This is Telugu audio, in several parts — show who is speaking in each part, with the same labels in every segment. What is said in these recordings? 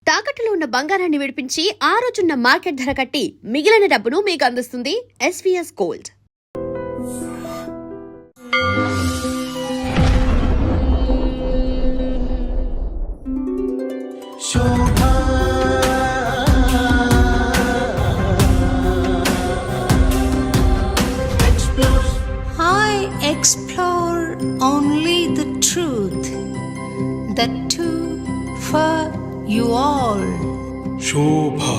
Speaker 1: తాకట్టులో ఉన్న బంగారాన్ని విడిపించి ఆ రోజున్న మార్కెట్ ధర కట్టి మిగిలిన డబ్బును మీకు అందిస్తుంది SVS gold.
Speaker 2: I explore only the truth, the two for you all.
Speaker 3: Shobha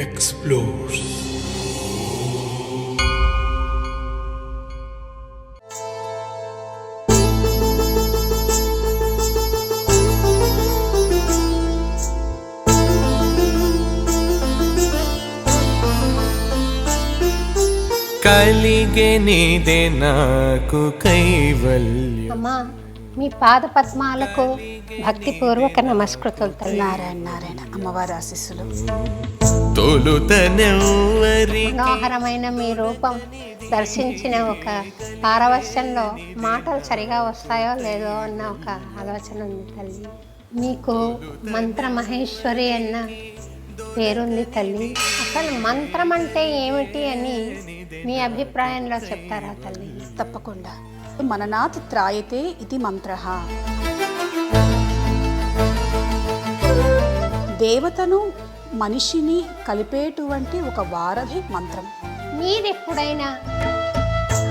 Speaker 3: explores. కలిగే నీదే నాకు కైవల్యం.
Speaker 2: అమ్మా, మీ పాద పద్మాలకు భక్తిపూర్వక నమస్కృతులు తల్లి.
Speaker 4: నారాయణ నారాయణ అమ్మవారి ఆశీస్సులు.
Speaker 2: మనోహరమైన మీ రూపం దర్శించిన ఒక పారవశ్యంలో మాటలు సరిగా వస్తాయో లేదో అన్న ఒక ఆలోచన ఉంది తల్లి. మీకు మంత్ర మహేశ్వరి అన్న పేరుంది తల్లి. అసలు మంత్రం అంటే ఏమిటి అని మీ అభిప్రాయంలో చెప్తారా తల్లి?
Speaker 4: తప్పకుండా. మననాత్ త్రాయతే ఇది మంత్రః. దేవతను మనిషిని కలిపేటువంటి ఒక వారధి మంత్రం.
Speaker 2: మీరెప్పుడైనా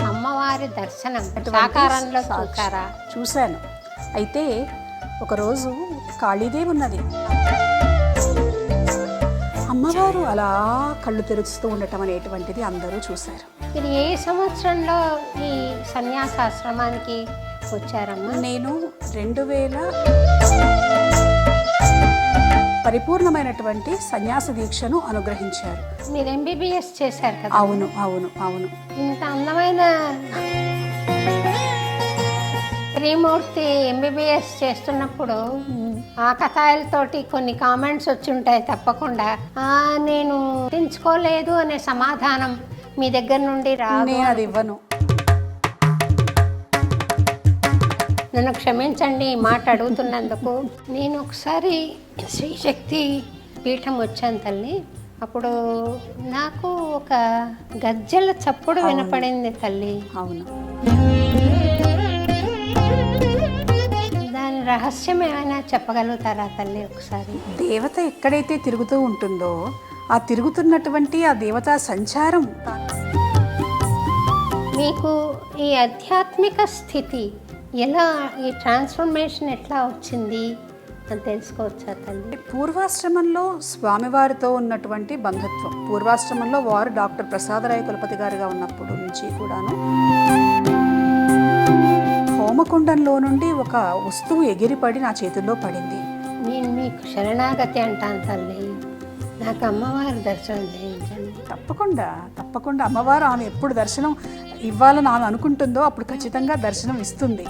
Speaker 2: అమ్మవారి దర్శనం సాకారంలో చూసారా?
Speaker 4: చూశాను. అయితే ఒకరోజు కాళీదేవి ఉన్నది. అమ్మవారు అలా కళ్ళు తెరుస్తూ ఉండటం అనేటువంటిది అందరూ చూశారు.
Speaker 2: మీరు ఏ సంవత్సరంలో ఈ సన్యాసాశ్రమానికి వచ్చారమ్మా?
Speaker 4: నేను 2000 పరిపూర్ణమైనటువంటి సన్యాస దీక్షను అనుగ్రహించారు.
Speaker 2: మీరు ఎంబీబీఎస్ చేశారు కదా?
Speaker 4: అవును అవును అవును.
Speaker 2: ఇంత అందమైన త్రిమూర్తి ఎంబీబీఎస్ చేస్తున్నప్పుడు ఆకతాయిలతోటి కొన్ని కామెంట్స్ వచ్చి ఉంటాయి తప్పకుండా. నేను తెంచుకోలేదు అనే సమాధానం మీ దగ్గర నుండి రాదు.
Speaker 4: నేను అది ఇవ్వను.
Speaker 2: నన్ను క్షమించండి ఈ మాట అడుగుతున్నందుకు. నేను ఒకసారి శ్రీశక్తి పీఠం వచ్చాను తల్లి. అప్పుడు నాకు ఒక గజ్జెల చప్పుడు వినపడింది తల్లి.
Speaker 4: అవును.
Speaker 2: దాని రహస్యం ఏమైనా చెప్పగలుగుతారా తల్లి ఒకసారి?
Speaker 4: దేవత ఎక్కడైతే తిరుగుతూ ఉంటుందో ఆ తిరుగుతున్నటువంటి ఆ దేవతా సంచారం.
Speaker 2: మీకు ఈ ఆధ్యాత్మిక స్థితి ఎలా, ఈ ట్రాన్స్ఫర్మేషన్ ఎట్లా వచ్చింది అని తెలుసుకోవచ్చా తల్లి?
Speaker 4: పూర్వాశ్రమంలో స్వామివారితో ఉన్నటువంటి బంధుత్వం. పూర్వాశ్రమంలో వారు డాక్టర్ ప్రసాదరాయ కులపతి గారుగా ఉన్నప్పుడు నుంచి కూడాను హోమకుండంలో నుండి ఒక వస్తువు ఎగిరిపడి నా చేతుల్లో పడింది.
Speaker 2: నేను మీకు శరణాగతి అంటాను తల్లి. నాకు అమ్మవారి దర్శనం చేయించండి.
Speaker 4: తప్పకుండా తప్పకుండా. అమ్మవారు ఆమె ఎప్పుడు దర్శనం ఇవ్వాలని ఆమె అనుకుంటుందో అప్పుడు ఖచ్చితంగా దర్శనం ఇస్తుంది.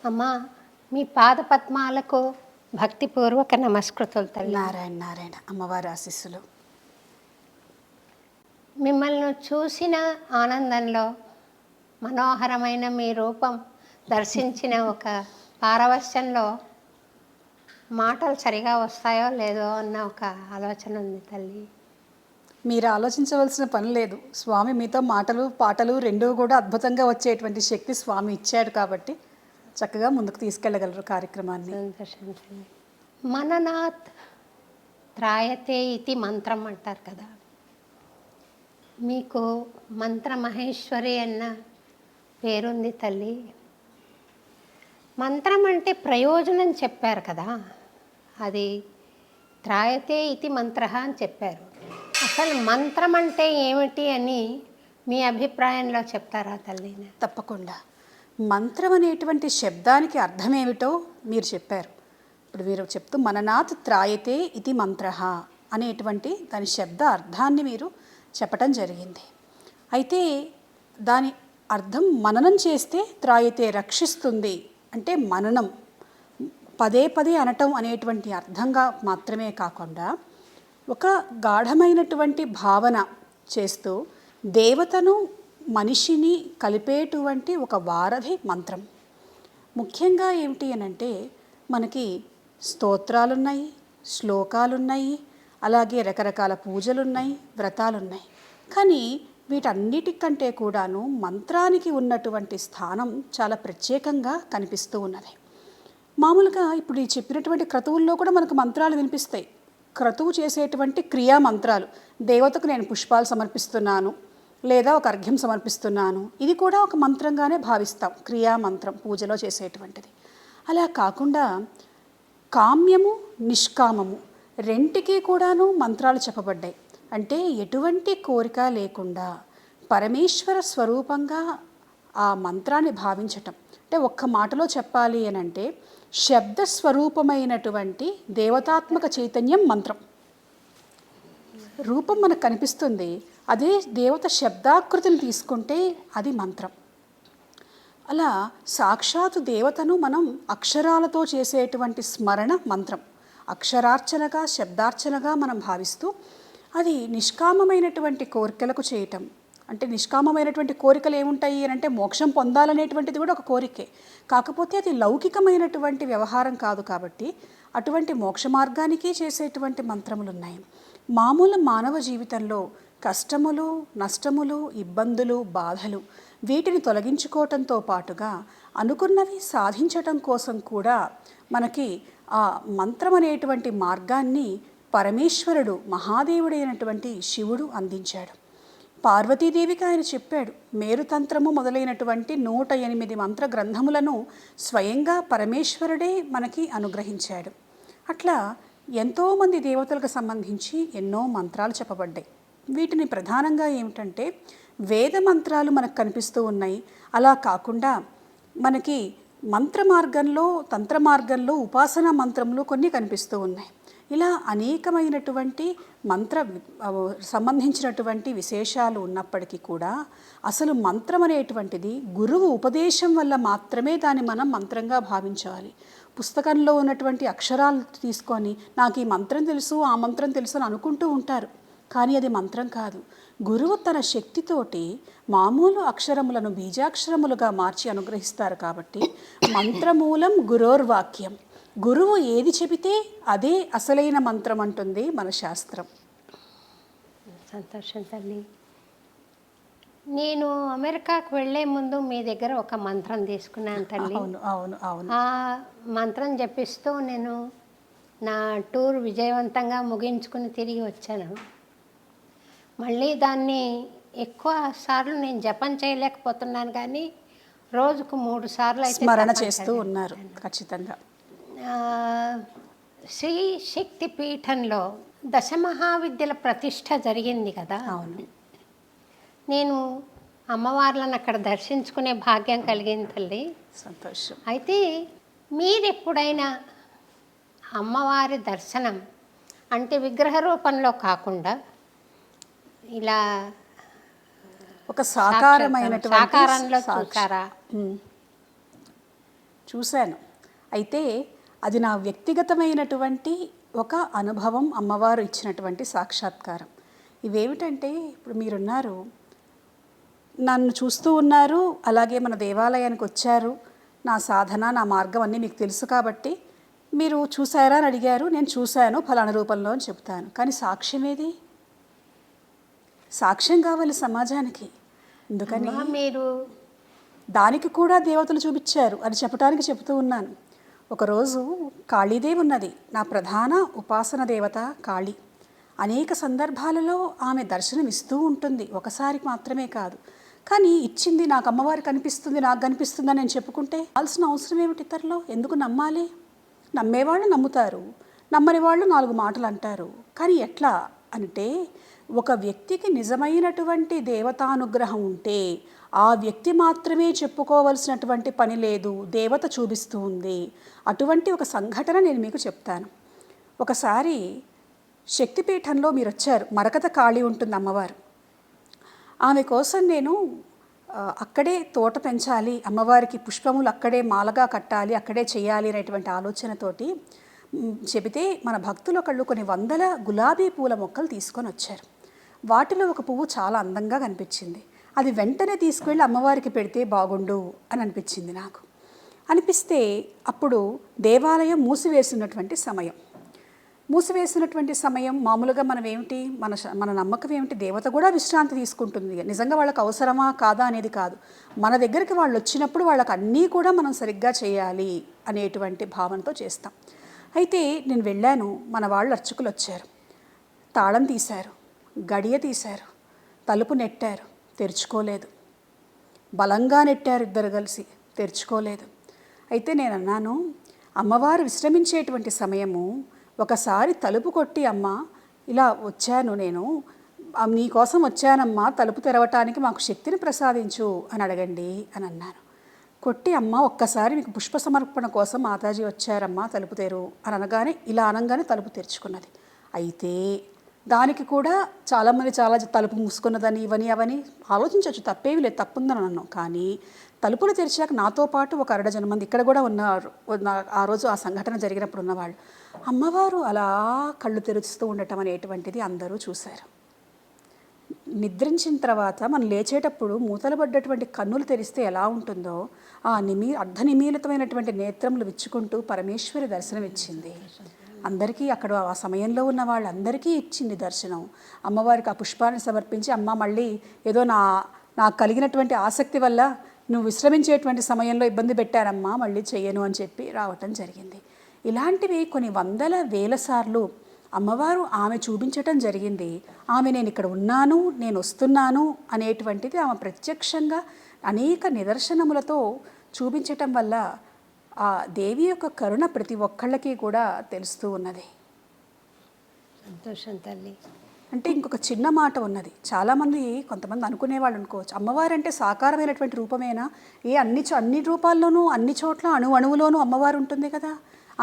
Speaker 2: అమ్మా, మీ పాద పద్మాలకు భక్తిపూర్వక నమస్కృతులు తల్లి.
Speaker 4: నారాయణ నారాయణ అమ్మవారి ఆశీస్సులు.
Speaker 2: మిమ్మల్ని చూసిన ఆనందంలో మనోహరమైన మీ రూపం దర్శించిన ఒక పారవశ్యంలో మాటలు సరిగా వస్తాయో లేదో అన్న ఒక ఆలోచన ఉంది తల్లి.
Speaker 4: మీరు ఆలోచించవలసిన పని లేదు. స్వామి మీతో మాటలు పాటలు రెండూ కూడా అద్భుతంగా వచ్చేటువంటి శక్తి స్వామి ఇచ్చాడు కాబట్టి చక్కగా ముందుకు తీసుకెళ్ళగలరు కార్యక్రమాన్ని.
Speaker 2: సంతోషించండి. మననాత్ త్రాయతే ఇది మంత్రం అంటారు కదా. మీకు మంత్ర మహేశ్వరి అన్న పేరుంది తల్లి. మంత్రం అంటే ప్రయోజనం చెప్పారు కదా, అది త్రాయతే ఇది మంత్ర అని చెప్పారు. అసలు మంత్రం అంటే ఏమిటి అని మీ అభిప్రాయంలో చెప్తారా తల్లి?
Speaker 4: తప్పకుండా. మంత్రం అనేటువంటి శబ్దానికి అర్థం ఏమిటో మీరు చెప్పారు. ఇప్పుడు మీరు చెప్తూ మననాత్ త్రాయతే ఇది మంత్రః అనేటువంటి దాని శబ్ద అర్థాన్ని మీరు చెప్పటం జరిగింది. అయితే దాని అర్థం మననం చేస్తే త్రాయతే రక్షిస్తుంది అంటే మననం పదే పదే అనటం అనేటువంటి అర్థంగా మాత్రమే కాకుండా ఒక గాఢమైనటువంటి భావన చేస్తూ దేవతను మనిషిని కలిపేటువంటి ఒక వారధి మంత్రం. ముఖ్యంగా ఏమిటి అని అంటే మనకి స్తోత్రాలున్నాయి, శ్లోకాలున్నాయి, అలాగే రకరకాల పూజలున్నాయి, వ్రతాలున్నాయి. కానీ వీటన్నిటికంటే కూడాను మంత్రానికి ఉన్నటువంటి స్థానం చాలా ప్రత్యేకంగా కనిపిస్తూ ఉన్నది. మామూలుగా ఇప్పుడు ఈ చెప్పినటువంటి క్రతువుల్లో కూడా మనకు మంత్రాలు వినిపిస్తాయి. క్రతువు చేసేటువంటి క్రియా మంత్రాలు, దేవతకు నేను పుష్పాలు సమర్పిస్తున్నాను లేదా ఒక అర్ఘ్యం సమర్పిస్తున్నాను, ఇది కూడా ఒక మంత్రంగానే భావిస్తాం, క్రియా మంత్రం పూజలో చేసేటువంటిది. అలా కాకుండా కామ్యము నిష్కామము రెంటికి కూడాను మంత్రాలు చెప్పబడ్డాయి. అంటే ఎటువంటి కోరిక లేకుండా పరమేశ్వర స్వరూపంగా ఆ మంత్రాన్ని భావించటం. అంటే ఒక్క మాటలో చెప్పాలి అని అంటే శబ్ద స్వరూపమైనటువంటి దేవతాత్మక చైతన్యం మంత్రం. రూపం మనకు కనిపిస్తుంది, అదే దేవత శబ్దాకృతిని తీసుకుంటే అది మంత్రం. అలా సాక్షాత్తు దేవతను మనం అక్షరాలతో చేసేటువంటి స్మరణ మంత్రం. అక్షరార్చనగా శబ్దార్చనగా మనం భావిస్తూ అది నిష్కామమైనటువంటి కోరికలకు చేయటం. అంటే నిష్కామమైనటువంటి కోరికలు ఏముంటాయి అని అంటే మోక్షం పొందాలనేటువంటిది కూడా ఒక కోరికే, కాకపోతే అది లౌకికమైనటువంటి వ్యవహారం కాదు. కాబట్టి అటువంటి మోక్ష మార్గానికి చేసేటువంటి మంత్రములు ఉన్నాయి. మామూలు మానవ జీవితంలో కష్టములు, నష్టములు, ఇబ్బందులు, బాధలు వీటిని తొలగించుకోవటంతో పాటుగా అనుకున్నవి సాధించటం కోసం కూడా మనకి ఆ మంత్రం అనేటువంటి మార్గాన్ని పరమేశ్వరుడు మహాదేవుడైనటువంటి శివుడు అందించాడు. పార్వతీదేవికి ఆయన చెప్పాడు. మేరుతంత్రము మొదలైనటువంటి 108 మంత్ర గ్రంథములను స్వయంగా పరమేశ్వరుడే మనకి అనుగ్రహించాడు. అట్లా ఎంతోమంది దేవతలకు సంబంధించి ఎన్నో మంత్రాలు చెప్పబడ్డాయి. వీటిని ప్రధానంగా ఏమిటంటే వేద మంత్రాలు మనకు కనిపిస్తూ ఉన్నాయి. అలా కాకుండా మనకి మంత్ర మార్గంలో, తంత్ర మార్గంలో ఉపాసనా మంత్రములు కొన్ని కనిపిస్తూ ఉన్నాయి. ఇలా అనేకమైనటువంటి మంత్ర సంబంధించినటువంటి విశేషాలు ఉన్నప్పటికీ కూడా అసలు మంత్రం అనేటువంటిది గురువు ఉపదేశం వల్ల మాత్రమే దాన్ని మనం మంత్రంగా భావించాలి. పుస్తకంలో ఉన్నటువంటి అక్షరాలు తీసుకొని నాకు ఈ మంత్రం తెలుసు, ఆ మంత్రం తెలుసు అని అనుకుంటూ ఉంటారు, కానీ అది మంత్రం కాదు. గురువు తన శక్తితోటి మామూలు అక్షరములను బీజాక్షరములుగా మార్చి అనుగ్రహిస్తారు. కాబట్టి మంత్రమూలం గురోర్వాక్యం. గురువు ఏది చెబితే అదే అసలైన మంత్రం అంటుంది మన శాస్త్రం.
Speaker 2: సంతోషం తల్లి. నేను అమెరికాకు వెళ్ళే ముందు మీ దగ్గర ఒక మంత్రం తీసుకున్నాను తల్లి.
Speaker 4: అవును అవును అవును.
Speaker 2: ఆ మంత్రం జపిస్తూ నేను నా టూర్ విజయవంతంగా ముగించుకుని తిరిగి వచ్చాను. మళ్ళీ దాన్ని ఎక్కువ సార్లు నేను జపం చేయలేకపోతున్నాను, కానీ రోజుకు 3 సార్లు అయితే
Speaker 4: స్మరణ చేస్తూ ఉన్నారు. ఖచ్చితంగా
Speaker 2: శ్రీ శక్తి పీఠంలో దశమహావిద్యల ప్రతిష్ట జరిగింది కదా.
Speaker 4: అవును.
Speaker 2: నేను అమ్మవార్లను అక్కడ దర్శించుకునే భాగ్యం కలిగింది తల్లి.
Speaker 4: సంతోషం.
Speaker 2: అయితే మీరెప్పుడైనా అమ్మవారి దర్శనం అంటే విగ్రహ రూపంలో కాకుండా ఇలా
Speaker 4: ఒక సాకారమైనటువంటి
Speaker 2: సాకారంలో చూసారా?
Speaker 4: చూశాను. అయితే అది నా వ్యక్తిగతమైనటువంటి ఒక అనుభవం, అమ్మవారు ఇచ్చినటువంటి సాక్షాత్కారం. ఇవేమిటంటే ఇప్పుడు మీరున్నారు, నన్ను చూస్తూ ఉన్నారు, అలాగే మన దేవాలయానికి వచ్చారు, నా సాధన నా మార్గం అన్నీ మీకు తెలుసు కాబట్టి మీరు చూసారా అని అడిగారు. నేను చూశాను ఫలానా రూపంలో అని చెప్తాను. కానీ సాక్ష్యం ఏది? సాక్ష్యం కావాలి సమాజానికి. అందుకని
Speaker 2: మీరు
Speaker 4: దానికి కూడా దేవతలు చూపించారు అని చెప్పడానికి చెబుతూ ఉన్నాను. ఒకరోజు కాళీదేవి ఉన్నది, నా ప్రధాన ఉపాసన దేవత కాళీ. అనేక సందర్భాలలో ఆమె దర్శనం ఇస్తూ ఉంటుంది, ఒకసారి మాత్రమే కాదు. కానీ ఇచ్చింది నాకు అమ్మవారు కనిపిస్తుంది, నాకు కనిపిస్తుందని నేను చెప్పుకుంటే కావాల్సిన అవసరం ఏమిటి? ఇతరులో ఎందుకు నమ్మాలి? నమ్మేవాళ్ళు నమ్ముతారు, నమ్మని వాళ్ళు 4 మాటలు అంటారు. కానీ ఎట్లా అంటే ఒక వ్యక్తికి నిజమైనటువంటి దేవతానుగ్రహం ఉంటే ఆ వ్యక్తి మాత్రమే చెప్పుకోవలసినటువంటి పని లేదు, దేవత చూపిస్తూ ఉంది. అటువంటి ఒక సంఘటన నేను మీకు చెప్తాను. ఒకసారి శక్తిపీఠంలో మీరు వచ్చారు, మరకత కాళీ ఉంటుంది అమ్మవారు. ఆమె కోసం నేను అక్కడే తోట పెంచాలి, అమ్మవారికి పుష్పములు అక్కడే మాలగా కట్టాలి, అక్కడే చేయాలి అనేటువంటి ఆలోచనతోటి చెబితే మన భక్తులు ఒకళ్ళు కొన్ని 100 గులాబీ పూల మొక్కలు తీసుకొని వచ్చారు. వాటిలో ఒక పువ్వు చాలా అందంగా కనిపించింది. అది వెంటనే తీసుకువెళ్ళి అమ్మవారికి పెడితే బాగుండు అని అనిపించింది నాకు. అనిపిస్తే అప్పుడు దేవాలయం మూసివేసినటువంటి సమయం. మూసివేసినటువంటి సమయం మామూలుగా మనం ఏమిటి, మన నమ్మకం ఏమిటి, దేవత కూడా విశ్రాంతి తీసుకుంటుంది. నిజంగా వాళ్ళకి అవసరమా కాదా అనేది కాదు, మన దగ్గరికి వాళ్ళు వచ్చినప్పుడు వాళ్ళకి అన్నీ కూడా మనం సరిగ్గా చేయాలి అనేటువంటి భావనతో చేస్తాం. అయితే నేను వెళ్ళాను, మన వాళ్ళు అర్చకులు వచ్చారు, తాళం తీశారు, గడియ తీశారు, తలుపు నెట్టారు, తెరుచుకోలేదు. బలంగా నెట్టారు ఇద్దరు కలిసి, తెరుచుకోలేదు. అయితే నేను అన్నాను, అమ్మవారు విశ్రమించేటువంటి సమయము, ఒకసారి తలుపు కొట్టి అమ్మ ఇలా వచ్చాను నేను, నీకోసం వచ్చానమ్మా, తలుపు తెరవటానికి మాకు శక్తిని ప్రసాదించు అని అడగండి అని అన్నాను. కొట్టి అమ్మ ఒక్కసారి మీకు పుష్ప సమర్పణ కోసం మాతాజీ వచ్చారమ్మా, తలుపు తెరు అని అనగానే, ఇలా అనగానే తలుపు తెరుచుకున్నది. అయితే దానికి కూడా చాలామంది చాలా తలుపు మూసుకున్నదని ఇవని అవని ఆలోచించవచ్చు, తప్పేవి లేదు, తప్పుందని అన్నాను. కానీ తలుపులు తెరిచాక నాతో పాటు ఒక 60 మంది ఇక్కడ కూడా ఉన్నారు, ఆ రోజు ఆ సంఘటన జరిగినప్పుడు ఉన్నవాళ్ళు. అమ్మవారు అలా కళ్ళు తెరుస్తూ ఉండటం అనేటువంటిది అందరూ చూశారు. నిద్రించిన తర్వాత మనం లేచేటప్పుడు మూతలు పడ్డటువంటి కన్నులు తెరిస్తే ఎలా ఉంటుందో, ఆ అర్ధనిమీలితమైనటువంటి నేత్రములు విచ్చుకుంటూ పరమేశ్వరి దర్శనం ఇచ్చింది అందరికీ. అక్కడ ఆ సమయంలో ఉన్న వాళ్ళందరికీ ఇచ్చింది దర్శనం. అమ్మవారికి ఆ పుష్పాన్ని సమర్పించి, అమ్మ మళ్ళీ ఏదో నాకు కలిగినటువంటి ఆసక్తి వల్ల నువ్వు విశ్రమించేటువంటి సమయంలో ఇబ్బంది పెట్టారమ్మా, మళ్ళీ చెయ్యను అని చెప్పి రావటం జరిగింది. ఇలాంటివి కొన్ని వందల వేల సార్లు అమ్మవారు ఆమె చూపించటం జరిగింది. ఆమె నేను ఇక్కడ ఉన్నాను, నేను వస్తున్నాను అనేటువంటిది ఆమె ప్రత్యక్షంగా అనేక నిదర్శనములతో చూపించటం వల్ల ఆ దేవి యొక్క కరుణ ప్రతి ఒక్కళ్ళకి కూడా తెలుస్తూ ఉన్నది.
Speaker 2: సంతోషం తల్లి.
Speaker 4: అంటే ఇంకొక చిన్న మాట ఉన్నది, చాలామంది కొంతమంది అనుకునేవాళ్ళు అనుకోవచ్చు, అమ్మవారంటే సాకారమైనటువంటి రూపమేనా, అన్ని రూపాల్లోనూ అన్ని చోట్ల అణువులోనూ అమ్మవారు ఉంటుంది కదా,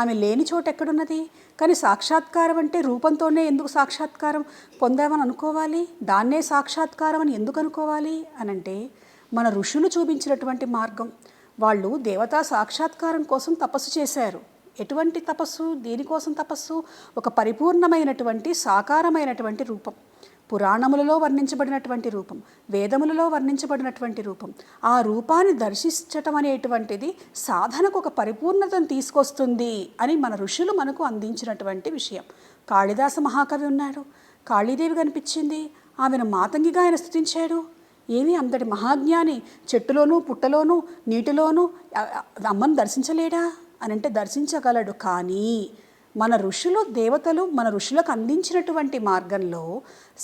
Speaker 4: ఆమె లేని చోట ఎక్కడున్నది? కానీ సాక్షాత్కారం అంటే రూపంతోనే ఎందుకు సాక్షాత్కారం పొందామని అనుకోవాలి, దాన్నే సాక్షాత్కారం అని ఎందుకు అనుకోవాలి అని అంటే, మన ఋషులు చూపించినటువంటి మార్గం. వాళ్ళు దేవతా సాక్షాత్కారం కోసం తపస్సు చేశారు. ఎటువంటి తపస్సు, దేనికోసం తపస్సు? ఒక పరిపూర్ణమైనటువంటి సాకారమైనటువంటి రూపం, పురాణములలో వర్ణించబడినటువంటి రూపం, వేదములలో వర్ణించబడినటువంటి రూపం. ఆ రూపాన్ని దర్శించటం అనేటువంటిది సాధనకు ఒక పరిపూర్ణతను తీసుకొస్తుంది అని మన ఋషులు మనకు అందించినటువంటి విషయం. కాళిదాస మహాకవి ఉన్నాడు, కాళీదేవి కనిపించింది, ఆమెను మాతంగిగా ఆయన స్తుతించాడు. ఏమీ అంతటి మహాజ్ఞాని చెట్టులోనూ పుట్టలోనూ నీటిలోనూ అమ్మను దర్శించలేడా అని అంటే దర్శించగలడు. కానీ మన ఋషులు, దేవతలు మన ఋషులకు అందించినటువంటి మార్గంలో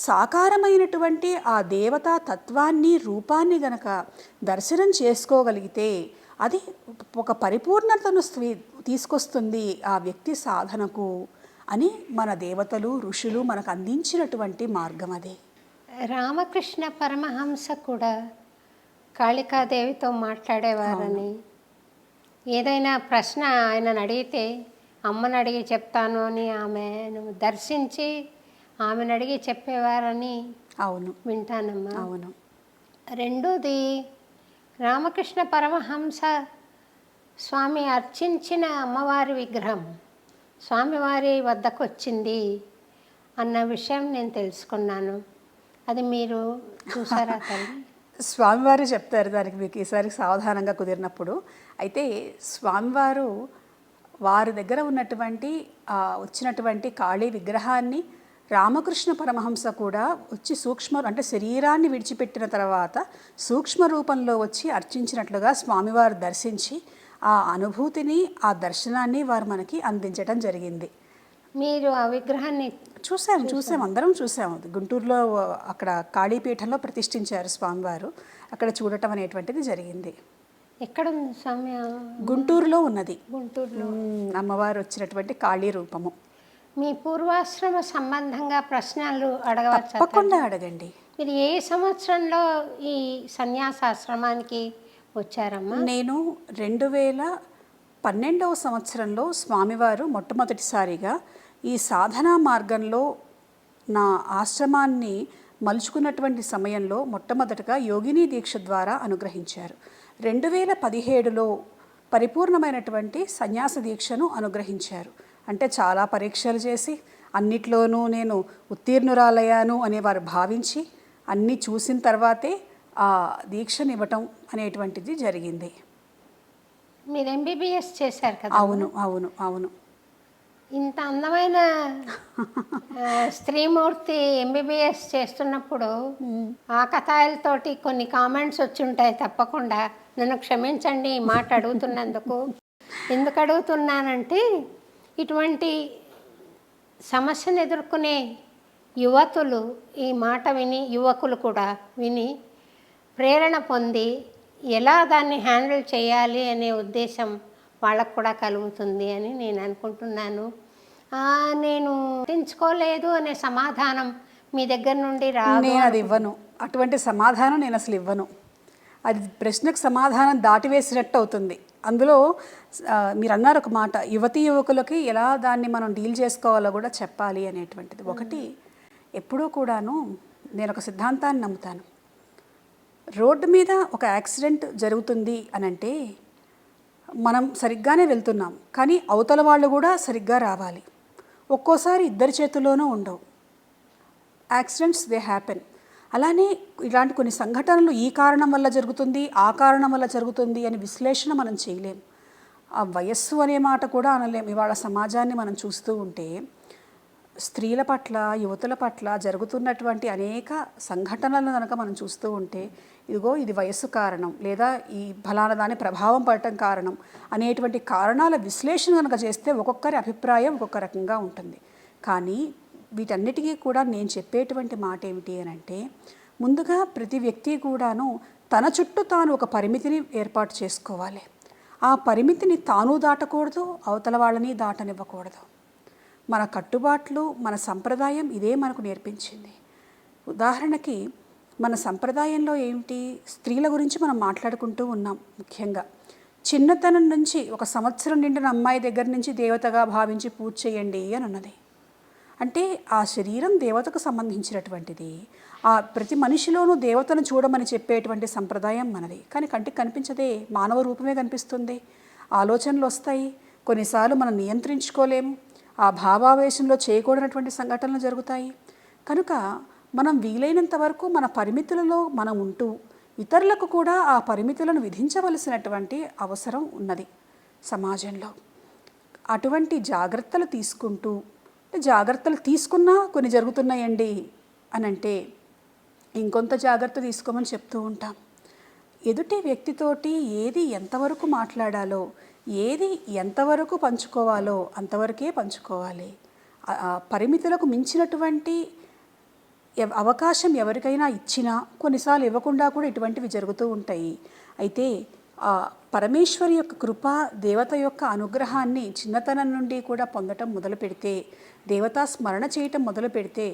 Speaker 4: సాకారమైనటువంటి ఆ దేవతా తత్వాన్ని, రూపాన్ని గనక దర్శనం చేసుకోగలిగితే అది ఒక పరిపూర్ణతను తీసుకొస్తుంది ఆ వ్యక్తి సాధనకు అని మన దేవతలు, ఋషులు మనకు అందించినటువంటి మార్గం అదే.
Speaker 2: రామకృష్ణ పరమహంస కూడా కాళికాదేవితో మాట్లాడేవారని, ఏదైనా ప్రశ్న ఆయనను అడిగితే అమ్మని అడిగి చెప్తాను అని ఆమెను దర్శించి ఆమెను అడిగి చెప్పేవారని
Speaker 4: అవును
Speaker 2: వింటానమ్మా.
Speaker 4: అవును.
Speaker 2: రెండోది, రామకృష్ణ పరమహంస స్వామి అర్చించిన అమ్మవారి విగ్రహం స్వామివారి వద్దకు వచ్చింది అన్న విషయం నేను తెలుసుకున్నాను. అది మీరు చూసారా తల్లి?
Speaker 4: స్వామివారు చెప్తారు దానికి, మీకు ఈసారి సావధానంగా కుదిరినప్పుడు. అయితే స్వామివారు వారి దగ్గర ఉన్నటువంటి వచ్చినటువంటి కాళీ విగ్రహాన్ని రామకృష్ణ పరమహంస కూడా వచ్చి అంటే శరీరాన్ని విడిచిపెట్టిన తర్వాత సూక్ష్మ రూపంలో వచ్చి అర్చించినట్లుగా స్వామివారు దర్శించి ఆ అనుభూతిని, ఆ దర్శనాన్ని వారు మనకి అందించడం జరిగింది.
Speaker 2: మీరు ఆ విగ్రహాన్ని
Speaker 4: చూసాము, అందరం చూసాము. గుంటూరులో అక్కడ కాళీపీఠంలో ప్రతిష్ఠించారు స్వామివారు, అక్కడ చూడటం అనేటువంటిది జరిగింది.
Speaker 2: ఎక్కడుంది స్వామి?
Speaker 4: గుంటూరులో ఉన్నది.
Speaker 2: గుంటూరులో
Speaker 4: అమ్మవారు వచ్చినటువంటి కాళీ రూపము.
Speaker 2: మీ పూర్వాశ్రమ సంబంధంగా ప్రశ్నలు అడగవచ్చు?
Speaker 4: తప్పకుండా అడగండి.
Speaker 2: మీరు ఏ సంవత్సరంలో ఈ సన్యాసాశ్రమానికి వచ్చారమ్మా?
Speaker 4: నేను 2012వ సంవత్సరంలో స్వామివారు మొట్టమొదటిసారిగా ఈ సాధనా మార్గంలో నా ఆశ్రమాన్ని మలుచుకున్నటువంటి సమయంలో మొట్టమొదటగా యోగిని దీక్ష ద్వారా అనుగ్రహించారు. 2017లో పరిపూర్ణమైనటువంటి సన్యాస దీక్షను అనుగ్రహించారు. అంటే చాలా పరీక్షలు చేసి అన్నిట్లోనూ నేను ఉత్తీర్ణురాలయ్యాను అని వారు భావించి అన్నీ చూసిన తర్వాతే ఆ దీక్షనివ్వటం అనేటువంటిది జరిగింది.
Speaker 2: మీరు ఎంబీబీఎస్ చేశారు కదా,
Speaker 4: అవును అవును అవును.
Speaker 2: ఇంత అందమైన స్త్రీమూర్తి ఎంబీబీఎస్ చేస్తున్నప్పుడు ఆకతాయిలతోటి కొన్ని కామెంట్స్ వచ్చి ఉంటాయి తప్పకుండా. నన్ను క్షమించండి ఈ మాట అడుగుతున్నందుకు. ఎందుకు అడుగుతున్నానంటే, ఇటువంటి సమస్యను ఎదుర్కొనే యువతులు ఈ మాట విని, యువకులు కూడా విని ప్రేరణ పొంది ఎలా దాన్ని హ్యాండిల్ చేయాలి అనే ఉద్దేశం వాళ్ళకు కూడా కలుగుతుంది అని నేను అనుకుంటున్నాను. నేను పట్టించుకోలేదు అనే సమాధానం మీ దగ్గర నుండి
Speaker 4: నేను అది ఇవ్వను, అటువంటి సమాధానం నేను అసలు ఇవ్వను. అది ప్రశ్నకు సమాధానం దాటివేసినట్టు అవుతుంది. అందులో మీరు అన్నారు ఒక మాట, యువతీ యువకులకి ఎలా దాన్ని మనం డీల్ చేసుకోవాలో కూడా చెప్పాలి అనేటువంటిది. ఒకటి, ఎప్పుడూ కూడాను నేను ఒక సిద్ధాంతాన్ని నమ్ముతాను. రోడ్డు మీద ఒక యాక్సిడెంట్ జరుగుతుంది అని అంటే మనం సరిగ్గానే వెళ్తున్నాం, కానీ అవతల వాళ్ళు కూడా సరిగ్గా రావాలి. ఒక్కోసారి ఇద్దరి చేతుల్లోనూ ఉండవు. Accidents they happen. అలానే ఇలాంటి కొన్ని సంఘటనలు ఈ కారణం వల్ల జరుగుతుంది, ఆ కారణం వల్ల జరుగుతుంది అని విశ్లేషణ మనం చేయలేం. ఆ వయస్సు అనే మాట కూడా అనలేం. ఇవాళ సమాజాన్ని మనం చూస్తూ ఉంటే స్త్రీల పట్ల, యువతుల పట్ల జరుగుతున్నటువంటి అనేక సంఘటనలను కనుక మనం చూస్తూ ఉంటే, ఇదిగో ఇది వయస్సు కారణం, లేదా ఈ ఫలానా దాని ప్రభావం పడటం కారణం అనేటువంటి కారణాల విశ్లేషణ కనుక చేస్తే ఒక్కొక్కరి అభిప్రాయం ఒక్కొక్క రకంగా ఉంటుంది. కానీ వీటన్నిటికీ కూడా నేను చెప్పేటువంటి మాట ఏమిటి అని అంటే, ముందుగా ప్రతి వ్యక్తి కూడాను తన చుట్టూ తాను ఒక పరిమితిని ఏర్పాటు చేసుకోవాలి. ఆ పరిమితిని తాను దాటకూడదు, అవతల వాళ్ళని దాటనివ్వకూడదు. మన కట్టుబాట్లు, మన సంప్రదాయం ఇదే మనకు నేర్పించింది. ఉదాహరణకి మన సంప్రదాయంలో ఏమిటి, స్త్రీల గురించి మనం మాట్లాడుకుంటూ ఉన్నాం. ముఖ్యంగా చిన్నతనం నుంచి, ఒక సంవత్సరం నిండిన అమ్మాయి దగ్గర నుంచి దేవతగా భావించి పూజ చేయండి అని ఉన్నది. అంటే ఆ శరీరం దేవతకు సంబంధించినటువంటిది. ఆ ప్రతి మనిషిలోనూ దేవతను చూడమని చెప్పేటువంటి సంప్రదాయం మనది. కానీ కంటికి కనిపించదే, మానవ రూపమే కనిపిస్తుంది. ఆలోచనలు వస్తాయి, కొన్నిసార్లు మనం నియంత్రించుకోలేము. ఆ భావావేశంలో చేయకూడనటువంటి సంఘటనలు జరుగుతాయి. కనుక మనం వీలైనంత వరకు మన పరిమితులలో మనం ఉంటూ ఇతరులకు కూడా ఆ పరిమితులను విధించవలసినటువంటి అవసరం ఉన్నది సమాజంలో. అటువంటి జాగ్రత్తలు తీసుకుంటూ, జాగ్రత్తలు తీసుకున్నా కొన్ని జరుగుతున్నాయండి అని అంటే ఇంకొంత జాగ్రత్త తీసుకోమని చెప్తూ ఉంటాం. ఎదుటి వ్యక్తితోటి ఏది ఎంతవరకు మాట్లాడాలో, ఏది ఎంతవరకు పంచుకోవాలో అంతవరకే పంచుకోవాలి. పరిమితులకు మించినటువంటి అవకాశం ఎవరికైనా ఇచ్చినా కొన్నిసార్లు ఇవ్వకుండా కూడా ఇటువంటివి జరుగుతూ ఉంటాయి. అయితే పరమేశ్వరి యొక్క కృప, దేవత యొక్క అనుగ్రహాన్ని చిన్నతనం నుండి కూడా పొందటం మొదలు పెడితే, దేవతా స్మరణ చేయటం మొదలు పెడితే,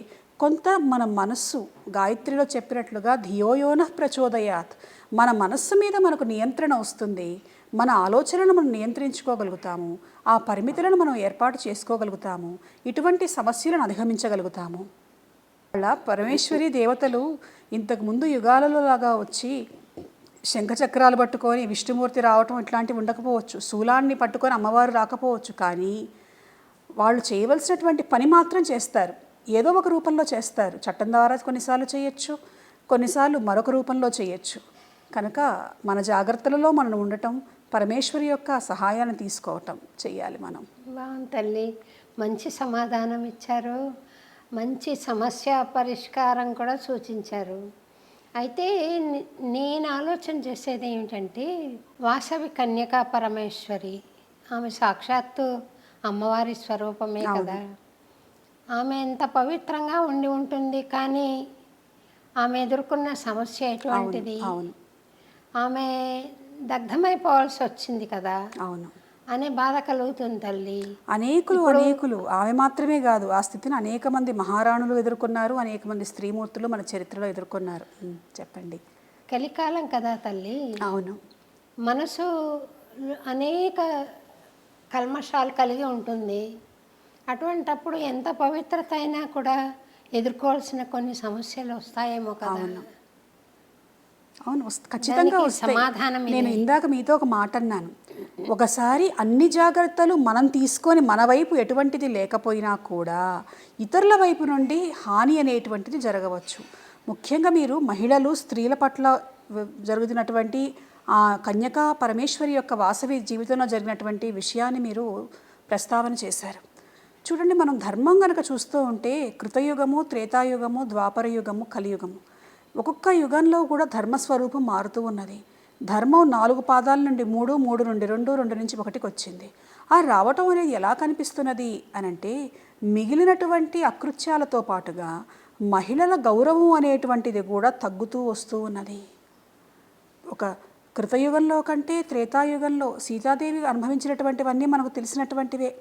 Speaker 4: కొంత మన మనస్సు, గాయత్రిలో చెప్పినట్లుగా ధియోయోనః ప్రచోదయాత్, మన మనస్సు మీద మనకు నియంత్రణ వస్తుంది. మన ఆలోచనను మనం నియంత్రించుకోగలుగుతాము, ఆ పరిమితులను మనం ఏర్పాటు చేసుకోగలుగుతాము, ఇటువంటి సమస్యలను అధిగమించగలుగుతాము. అలా పరమేశ్వరి దేవతలు ఇంతకుముందు యుగాలలో లాగా వచ్చి శంఖచక్రాలు పట్టుకొని విష్ణుమూర్తి రావటం ఇట్లాంటివి ఉండకపోవచ్చు, శూలాన్ని పట్టుకొని అమ్మవారు రాకపోవచ్చు. కానీ వాళ్ళు చేయవలసినటువంటి పని మాత్రం చేస్తారు, ఏదో ఒక రూపంలో చేస్తారు. చట్టం ద్వారా కొన్నిసార్లు చేయొచ్చు, కొన్నిసార్లు మరొక రూపంలో చేయొచ్చు. కనుక మన జాగ్రత్తలలో మనం ఉండటం, పరమేశ్వరి యొక్క సహాయాన్ని తీసుకోవటం చెయ్యాలి మనం.
Speaker 2: బాగుంది తల్లి, మంచి సమాధానం ఇచ్చారు, మంచి సమస్య పరిష్కారం కూడా సూచించారు. అయితే నేను ఆలోచన చేసేది ఏమిటంటే, వాసవి కన్యకా పరమేశ్వరి, ఆమె సాక్షాత్తు అమ్మవారి స్వరూపమే కదా. ఆమె ఎంత పవిత్రంగా ఉండి ఉంటుంది, కానీ ఆమె ఎదుర్కొన్న సమస్య ఎటువంటిది, ఆమె దగ్ధమైపోవాల్సి వచ్చింది కదా.
Speaker 4: అవును,
Speaker 2: అనే బాధ కలుగుతుంది తల్లి.
Speaker 4: అనేకులు ఆమె మాత్రమే కాదు, ఆ స్థితిని అనేక మంది మహారాణులు ఎదుర్కొన్నారు, అనేక మంది స్త్రీమూర్తులు మన చరిత్రలో ఎదుర్కొన్నారు. చెప్పండి.
Speaker 2: కలికాలం కదా తల్లి.
Speaker 4: అవును,
Speaker 2: మనసు అనేక కల్మషాలు కలిగి ఉంటుంది. అటువంటప్పుడు ఎంత పవిత్రత అయినా కూడా ఎదుర్కోవాల్సిన కొన్ని సమస్యలు వస్తాయేమో కదా.
Speaker 4: అవును, ఖచ్చితంగా వస్తాయి. నేను ఇందాక మీతో ఒక మాట అన్నాను, ఒకసారి అన్ని జాగ్రత్తలు మనం తీసుకొని మన వైపు ఎటువంటిది లేకపోయినా కూడా ఇతరుల వైపు నుండి హాని అనేటువంటిది జరగవచ్చు. ముఖ్యంగా మీరు మహిళలు, స్త్రీల పట్ల జరుగుతున్నటువంటి ఆ కన్యకా పరమేశ్వరి యొక్క వాసవి జీవితంలో జరిగినటువంటి విషయాన్ని మీరు ప్రస్తావన చేశారు. చూడండి, మనం ధర్మం కనుక చూస్తూ ఉంటే కృతయుగము, త్రేతాయుగము, ద్వాపరయుగము, కలియుగము, ఒక్కొక్క యుగంలో కూడా ధర్మస్వరూపం మారుతూ ఉన్నది. ధర్మం 4 పాదాల నుండి 3, 3 నుండి 2, 2 నుంచి 1కి వచ్చింది. ఆ రావటం అనేది ఎలా కనిపిస్తున్నది అనంటే మిగిలినటువంటి అకృత్యాలతో పాటుగా మహిళల గౌరవం అనేటువంటిది కూడా తగ్గుతూ వస్తూ ఉన్నది. ఒక కృతయుగంలో కంటే త్రేతాయుగంలో సీతాదేవి అనుభవించినటువంటివన్నీ మనకు తెలిసినటువంటివే.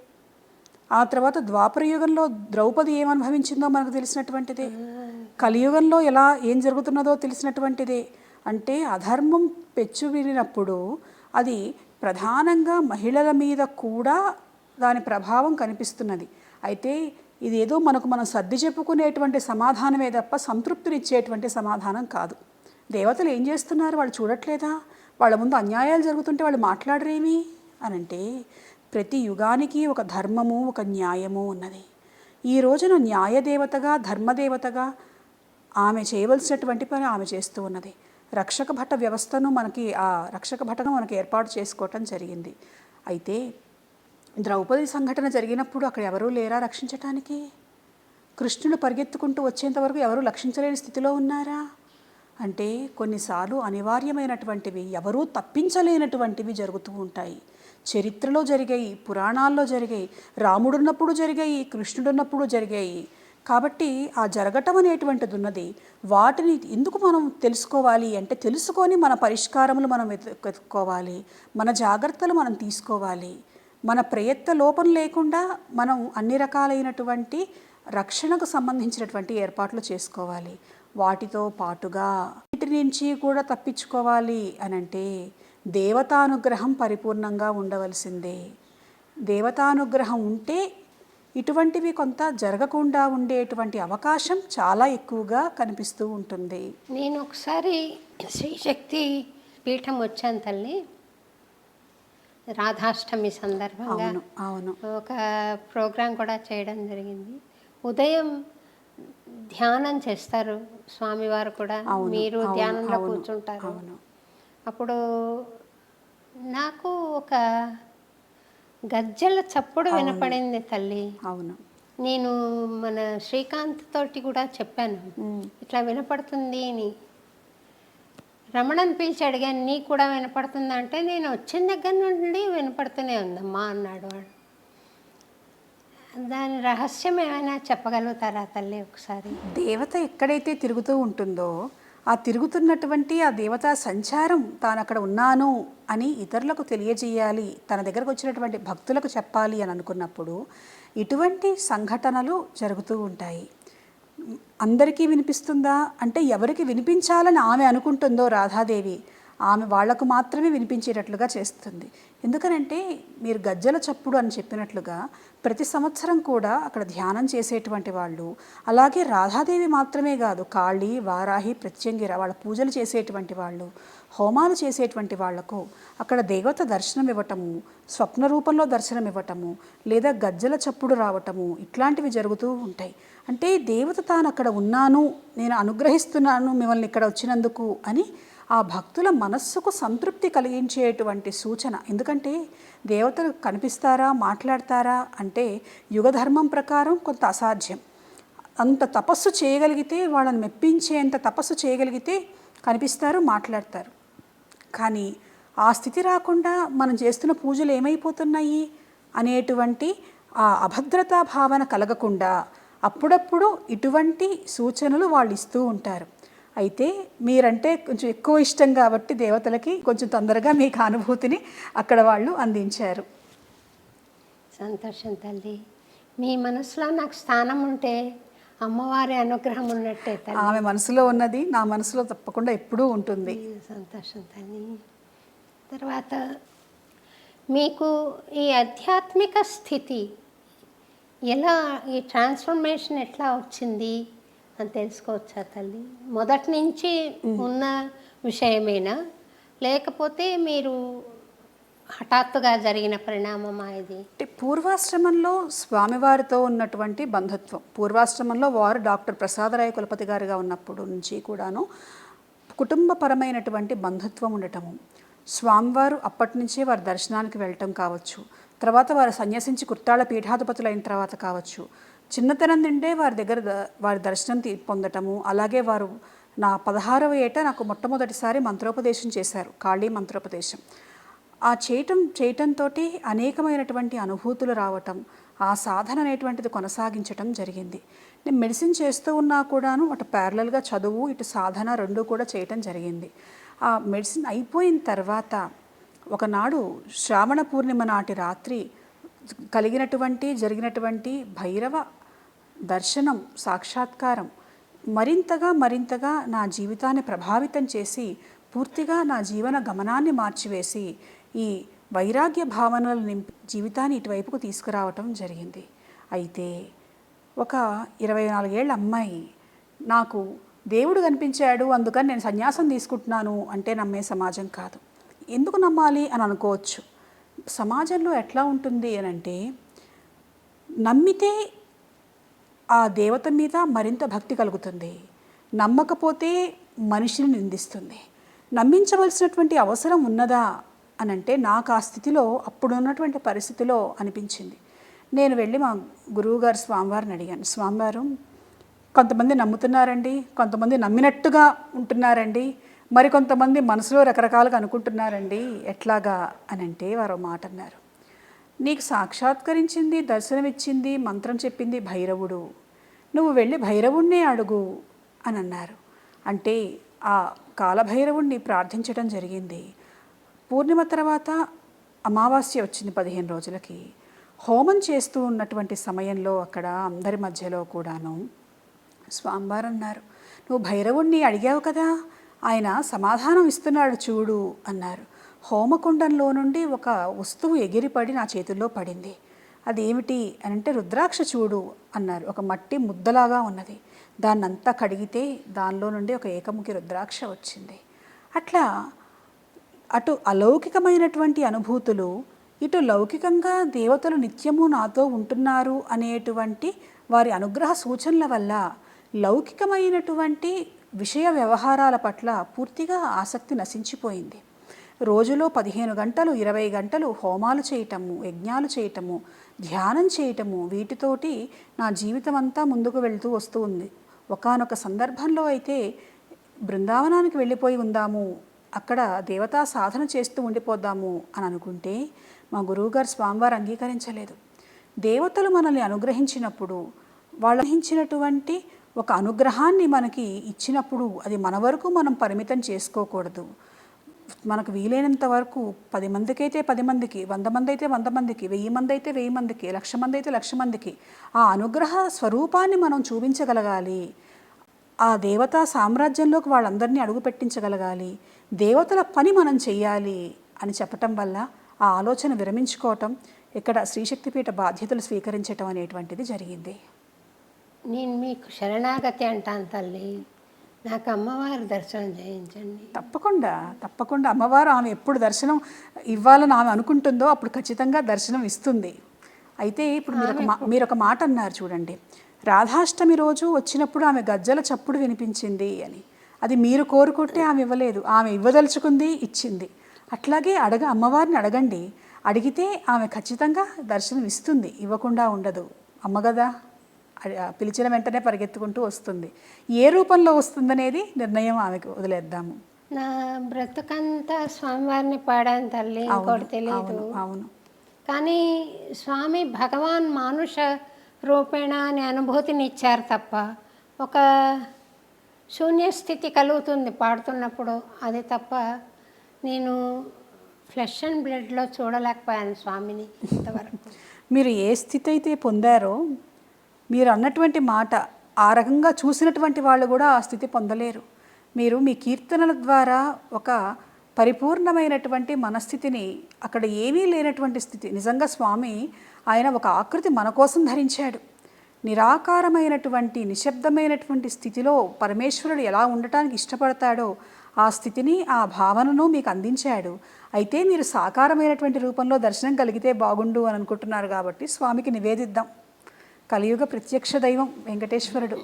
Speaker 4: ఆ తర్వాత ద్వాపర యుగంలో ద్రౌపది ఏం అనుభవించిందో మనకు తెలిసినటువంటిదే. కలియుగంలో ఏం జరుగుతున్నదో తెలిసినటువంటిదే. అంటే అధర్మం పెచ్చువిరినప్పుడు అది ప్రధానంగా మహిళల మీద కూడా దాని ప్రభావం కనిపిస్తున్నది. అయితే ఇదేదో మనం సర్ది చెప్పుకునేటువంటి సమాధానమే తప్ప సంతృప్తినిచ్చేటువంటి సమాధానం కాదు. దేవతలు ఏం చేస్తున్నారు, వాళ్ళు చూడట్లేదా? వాళ్ళ ముందు అన్యాయాలు జరుగుతుంటే వాళ్ళు మాట్లాడరేమి అనంటే ప్రతి యుగానికి ఒక ధర్మము, ఒక న్యాయము ఉన్నది. ఈ రోజున న్యాయదేవతగా, ధర్మదేవతగా ఆమె చేయవలసినటువంటి పని ఆమె చేస్తూ ఉన్నది. రక్షక భట వ్యవస్థను ఆ రక్షక భటను మనకి ఏర్పాటు చేసుకోవటం జరిగింది. అయితే ద్రౌపది సంఘటన జరిగినప్పుడు అక్కడ ఎవరూ లేరా రక్షించటానికి? కృష్ణుడు పరిగెత్తుకుంటూ వచ్చేంత వరకు ఎవరూ రక్షించలేని స్థితిలో ఉన్నారా? అంటే కొన్నిసార్లు అనివార్యమైనటువంటివి, ఎవరూ తప్పించలేనటువంటివి జరుగుతూ ఉంటాయి. చరిత్రలో జరిగాయి, పురాణాల్లో జరిగాయి, రాముడున్నప్పుడు జరిగాయి, కృష్ణుడున్నప్పుడు జరిగాయి. కాబట్టి ఆ జరగటం అనేటువంటిది ఉన్నది. వాటిని ఎందుకు మనం తెలుసుకోవాలి అంటే తెలుసుకొని మన పరిష్కారములు మనం వెతుక్కోవాలి, మన జాగ్రత్తలు మనం తీసుకోవాలి. మన ప్రయత్న లోపం లేకుండా మనం అన్ని రకాలైనటువంటి రక్షణకు సంబంధించినటువంటి ఏర్పాట్లు చేసుకోవాలి. వాటితో పాటుగా వీటి నుంచి కూడా తప్పించుకోవాలి అనంటే దేవతానుగ్రహం పరిపూర్ణంగా ఉండవలసిందే. దేవతానుగ్రహం ఉంటే ఇటువంటివి కొంత జరగకుండా ఉండేటువంటి అవకాశం చాలా ఎక్కువగా కనిపిస్తూ ఉంటుంది.
Speaker 2: నేను ఒకసారి శ్రీశక్తి పీఠం వచ్చాను తల్లి, రాధాష్టమి సందర్భంగా.
Speaker 4: అవును.
Speaker 2: ఒక ప్రోగ్రాం కూడా చేయడం జరిగింది. ఉదయం ధ్యానం చేస్తారు స్వామివారు కూడా, మీరు ధ్యానంలో కూర్చుంటారు. అప్పుడు నాకు ఒక గజ్జల చప్పుడు వినపడింది తల్లి.
Speaker 4: అవును.
Speaker 2: నేను మన శ్రీకాంత్ తోటి కూడా చెప్పాను, ఇట్లా వినపడుతుంది అని. రమణని పిలిచి అడిగాను, నీకు కూడా వినపడుతుందా అంటే, నేను వచ్చిన దగ్గర నుండి వినపడుతూనే ఉందమ్మా అన్నాడు వాడు. దాని రహస్యం ఏమైనా చెప్పగలుగుతారా తల్లి ఒకసారి?
Speaker 4: దేవత ఎక్కడైతే తిరుగుతూ ఉంటుందో ఆ తిరుగుతున్నటువంటి ఆ దేవతా సంచారం తాను అక్కడ ఉన్నాను అని ఇతరులకు తెలియజేయాలి, తన దగ్గరకు వచ్చినటువంటి భక్తులకు చెప్పాలి అని అనుకున్నప్పుడు ఇటువంటి సంఘటనలు జరుగుతూ ఉంటాయి. అందరికీ వినిపిస్తుందా అంటే ఎవరికి వినిపించాలని ఆమె అనుకుంటుందో రాధాదేవి, ఆమె వాళ్లకు మాత్రమే వినిపించేటట్లుగా చేస్తుంది. ఎందుకనంటే మీరు గజ్జల చప్పుడు అని చెప్పినట్లుగా ప్రతి సంవత్సరం కూడా అక్కడ ధ్యానం చేసేటువంటి వాళ్ళు, అలాగే రాధాదేవి మాత్రమే కాదు, కాళీ, వారాహి, ప్రత్యంగిర వాళ్ళ పూజలు చేసేటువంటి వాళ్ళు, హోమాలు చేసేటువంటి వాళ్లకు అక్కడ దేవత దర్శనం ఇవ్వటము, స్వప్న రూపంలో దర్శనం ఇవ్వటము, లేదా గజ్జల చప్పుడు రావటము, ఇట్లాంటివి జరుగుతూ ఉంటాయి. అంటే దేవత తాను అక్కడ ఉన్నాను, నేను అనుగ్రహిస్తున్నాను మిమ్మల్ని ఇక్కడ వచ్చినందుకు అని ఆ భక్తుల మనస్సుకు సంతృప్తి కలిగించేటువంటి సూచన. ఎందుకంటే దేవతలు కనిపిస్తారా, మాట్లాడతారా అంటే యుగధర్మం ప్రకారం కొంత అసాధ్యం. అంత తపస్సు చేయగలిగితే, వాళ్ళని మెప్పించేంత తపస్సు చేయగలిగితే కనిపిస్తారు, మాట్లాడతారు. కానీ ఆ స్థితి రాకుండా మనం చేస్తున్న పూజలు ఏమైపోతున్నాయి అనేటువంటి ఆ అభద్రతా భావన కలగకుండా అప్పుడప్పుడు ఇటువంటి సూచనలు వాళ్ళు ఇస్తూ ఉంటారు. అయితే మీరంటే కొంచెం ఎక్కువ ఇష్టం కాబట్టి దేవతలకి కొంచెం తొందరగా మీకు అనుభూతిని అక్కడ వాళ్ళు అందించారు.
Speaker 2: సంతోషం తల్లి, మీ మనసులో నాకు స్థానం ఉంటే అమ్మవారి అనుగ్రహం ఉన్నట్టే తల్లి.
Speaker 4: ఆమె మనసులో ఉన్నది నా మనసులో తప్పకుండా ఎప్పుడూ ఉంటుంది.
Speaker 2: సంతోషం తల్లి. తర్వాత మీకు ఈ ఆధ్యాత్మిక స్థితి ఎలా, ఈ ట్రాన్స్ఫర్మేషన్ ఎట్లా వచ్చింది అని తెలుసుకోవచ్చా తల్లి? మొదటి నుంచి ఉన్న విషయమేనా, లేకపోతే మీరు హఠాత్తుగా జరిగిన పరిణామమా ఇది?
Speaker 4: అంటే పూర్వాశ్రమంలో స్వామివారితో ఉన్నటువంటి బంధుత్వం, పూర్వాశ్రమంలో వారు డాక్టర్ ప్రసాదరాయ కులపతి గారుగా ఉన్నప్పుడు నుంచి కూడాను కుటుంబపరమైనటువంటి బంధుత్వం ఉండటము, స్వామివారు అప్పటి నుంచే వారి దర్శనానికి వెళ్ళటం కావచ్చు, తర్వాత వారు సన్యసించి కుర్తాళ పీఠాధిపతులైన తర్వాత కావచ్చు, చిన్నతనం నుండే వారి దగ్గర వారి దర్శనం పొందటము. అలాగే వారు నా 16వ ఏట నాకు మొట్టమొదటిసారి మంత్రోపదేశం చేశారు, కాళీ మంత్రోపదేశం. ఆ చేయటంతో అనేకమైనటువంటి అనుభూతులు రావటం, ఆ సాధన అనేటువంటిది కొనసాగించటం జరిగింది. నేను మెడిసిన్ చేస్తూ ఉన్నా కూడాను అటు ప్యారలల్గా చదువు ఇటు సాధన రెండూ కూడా చేయటం జరిగింది. ఆ మెడిసిన్ అయిపోయిన తర్వాత ఒకనాడు శ్రావణ పూర్ణిమ నాటి రాత్రి జరిగినటువంటి భైరవ దర్శనం సాక్షాత్కారం మరింతగా నా జీవితాన్ని ప్రభావితం చేసి పూర్తిగా నా జీవన గమనాన్ని మార్చివేసి ఈ వైరాగ్య భావనలు నింపి జీవితాన్ని ఇటువైపుకు తీసుకురావటం జరిగింది. అయితే ఒక 24 ఏళ్ళ అమ్మాయి నాకు దేవుడు కనిపించాడు అందుకని నేను సన్యాసం తీసుకుంటున్నాను అంటే నమ్మే సమాజం కాదు. ఎందుకు నమ్మాలి అని అనుకోవచ్చు. సమాజంలో ఎట్లా ఉంటుంది అని అంటే, నమ్మితే ఆ దేవత మీద మరింత భక్తి కలుగుతుంది, నమ్మకపోతే మనిషిని నిందిస్తుంది. నమ్మించవలసినటువంటి అవసరం ఉన్నదా అని అంటే నాకు ఆ స్థితిలో అప్పుడున్నటువంటి పరిస్థితిలో అనిపించింది. నేను వెళ్ళి మా గురువుగారు స్వామివారిని అడిగాను, స్వామివారు కొంతమంది నమ్ముతున్నారండి, కొంతమంది నమ్మినట్టుగా ఉంటున్నారండి, మరి కొంతమంది మనసులో రకరకాలుగా అనుకుంటున్నారండి, ఎట్లాగా అని అంటే వారు మాట అన్నారు, నీకు సాక్షాత్కరించింది దర్శనమిచ్చింది మంత్రం చెప్పింది భైరవుడు, నువ్వు వెళ్ళి భైరవుణ్ణే అడుగు అని అన్నారు. అంటే ఆ కాలభైరవుణ్ణి ప్రార్థించడం జరిగింది. పూర్ణిమ తర్వాత అమావాస్య వచ్చింది 15 రోజులకి. హోమం చేస్తూ ఉన్నటువంటి సమయంలో అక్కడ అందరి మధ్యలో కూడాను స్వామివారు అన్నారు, నువ్వు భైరవుణ్ణి అడిగావు కదా, ఆయన సమాధానం ఇస్తున్నాడు చూడు అన్నారు. హోమకుండంలో నుండి ఒక వస్తువు ఎగిరిపడి నా చేతుల్లో పడింది. అదేమిటి అని అంటే రుద్రాక్ష చూడు అన్నారు. ఒక మట్టి ముద్దలాగా ఉన్నది, దాన్నంతా కడిగితే దానిలో నుండి ఒక ఏకముఖి రుద్రాక్ష వచ్చింది. అట్లా అటు అలౌకికమైనటువంటి అనుభూతులు, ఇటు లౌకికంగా దేవతలు నిత్యము నాతో ఉంటున్నారు అనేటువంటి వారి అనుగ్రహ సూచనల వల్ల లౌకికమైనటువంటి విషయ వ్యవహారాల పట్ల పూర్తిగా ఆసక్తి నశించిపోయింది. రోజులో 15 గంటలు 20 గంటలు హోమాలు చేయటము, యజ్ఞాలు చేయటము, ధ్యానం చేయటము, వీటితోటి నా జీవితం అంతా ముందుకు వెళ్తూ వస్తూ ఉంది. ఒకానొక సందర్భంలో అయితే బృందావనానికి వెళ్ళిపోయి ఉందాము, అక్కడ దేవతా సాధన చేస్తూ ఉండిపోదాము అని అనుకుంటే మా గురువుగారు స్వామివారు అంగీకరించలేదు. దేవతలు మనల్ని అనుగ్రహించినప్పుడు, వాళ్ళు అనుగ్రహించినటువంటి ఒక అనుగ్రహాన్ని మనకి ఇచ్చినప్పుడు అది మన వరకు మనం పరిమితం చేసుకోకూడదు. మనకు వీలైనంత వరకు 10 మందికి అయితే 10 మందికి, 100 మంది అయితే 100 మందికి, 1000 మంది అయితే 1000 మందికి, 1,00,000 మంది అయితే 1,00,000 మందికి ఆ అనుగ్రహ స్వరూపాన్ని మనం చూపించగలగాలి. ఆ దేవతా సామ్రాజ్యంలోకి వాళ్ళందరినీ అడుగు పెట్టించగలగాలి. దేవతల పని మనం చెయ్యాలి అని చెప్పటం వల్ల ఆ ఆలోచన విరమించుకోవటం, ఇక్కడ శ్రీశక్తిపీఠ బాధ్యతలు స్వీకరించటం అనేటువంటిది జరిగింది.
Speaker 2: నేను మీకు శరణాగతి అంటాను తల్లి, నాకు అమ్మవారి దర్శనం చేయించండి.
Speaker 4: తప్పకుండా అమ్మవారు ఆమె ఎప్పుడు దర్శనం ఇవ్వాలని ఆమె అనుకుంటుందో అప్పుడు ఖచ్చితంగా దర్శనం ఇస్తుంది. అయితే ఇప్పుడు మీరు ఒక మాట అన్నారు చూడండి, రాధాష్టమి రోజు వచ్చినప్పుడు ఆమె గజ్జల చప్పుడు వినిపించింది అని. అది మీరు కోరుకుంటే ఆమె ఇవ్వలేదు, ఆమె ఇవ్వదలుచుకుంది, ఇచ్చింది. అట్లాగే అమ్మవారిని అడగండి, అడిగితే ఆమె ఖచ్చితంగా దర్శనం ఇస్తుంది, ఇవ్వకుండా ఉండదు. అమ్మ కదా, పిలిచిన వెంటనే పరిగెత్తుకుంటూ వస్తుంది. ఏ రూపంలో వస్తుందనేది నిర్ణయం ఆమెకు వదిలేద్దాము.
Speaker 2: నా బ్రతుకంతా స్వామివారిని పాడాను తల్లి, ఇంకోటి తెలియదు.
Speaker 4: అవును.
Speaker 2: కానీ స్వామి భగవాన్ మానుష రూపేణ అనే అనుభూతిని ఇచ్చారు తప్ప ఒక శూన్యస్థితి కలుగుతుంది పాడుతున్నప్పుడు, అది తప్ప నేను ఫ్లెష్ అండ్ బ్లడ్లో చూడలేకపోయాను స్వామిని ఇంతవరకు.
Speaker 4: మీరు ఏ స్థితి అయితే పొందారో, మీరు అన్నటువంటి మాట ఆ రకంగా చూసినటువంటి వాళ్ళు కూడా ఆ స్థితి పొందలేరు. మీరు మీ కీర్తనల ద్వారా ఒక పరిపూర్ణమైనటువంటి మనస్థితిని, అక్కడ ఏమీ లేనటువంటి స్థితి, నిజంగా స్వామి ఆయన ఒక ఆకృతి మన కోసం ధరించాడు. నిరాకారమైనటువంటి నిశ్శబ్దమైనటువంటి స్థితిలో పరమేశ్వరుడు ఎలా ఉండటానికి ఇష్టపడతాడో ఆ స్థితిని, ఆ భావనను మీకు అందించాడు. అయితే మీరు సాకారమైనటువంటి రూపంలో దర్శనం కలిగితే బాగుండు అని అనుకుంటున్నారు కాబట్టి స్వామికి నివేదిద్దాం. కలియుగ ప్రత్యక్ష దైవం వెంకటేశ్వరుడు,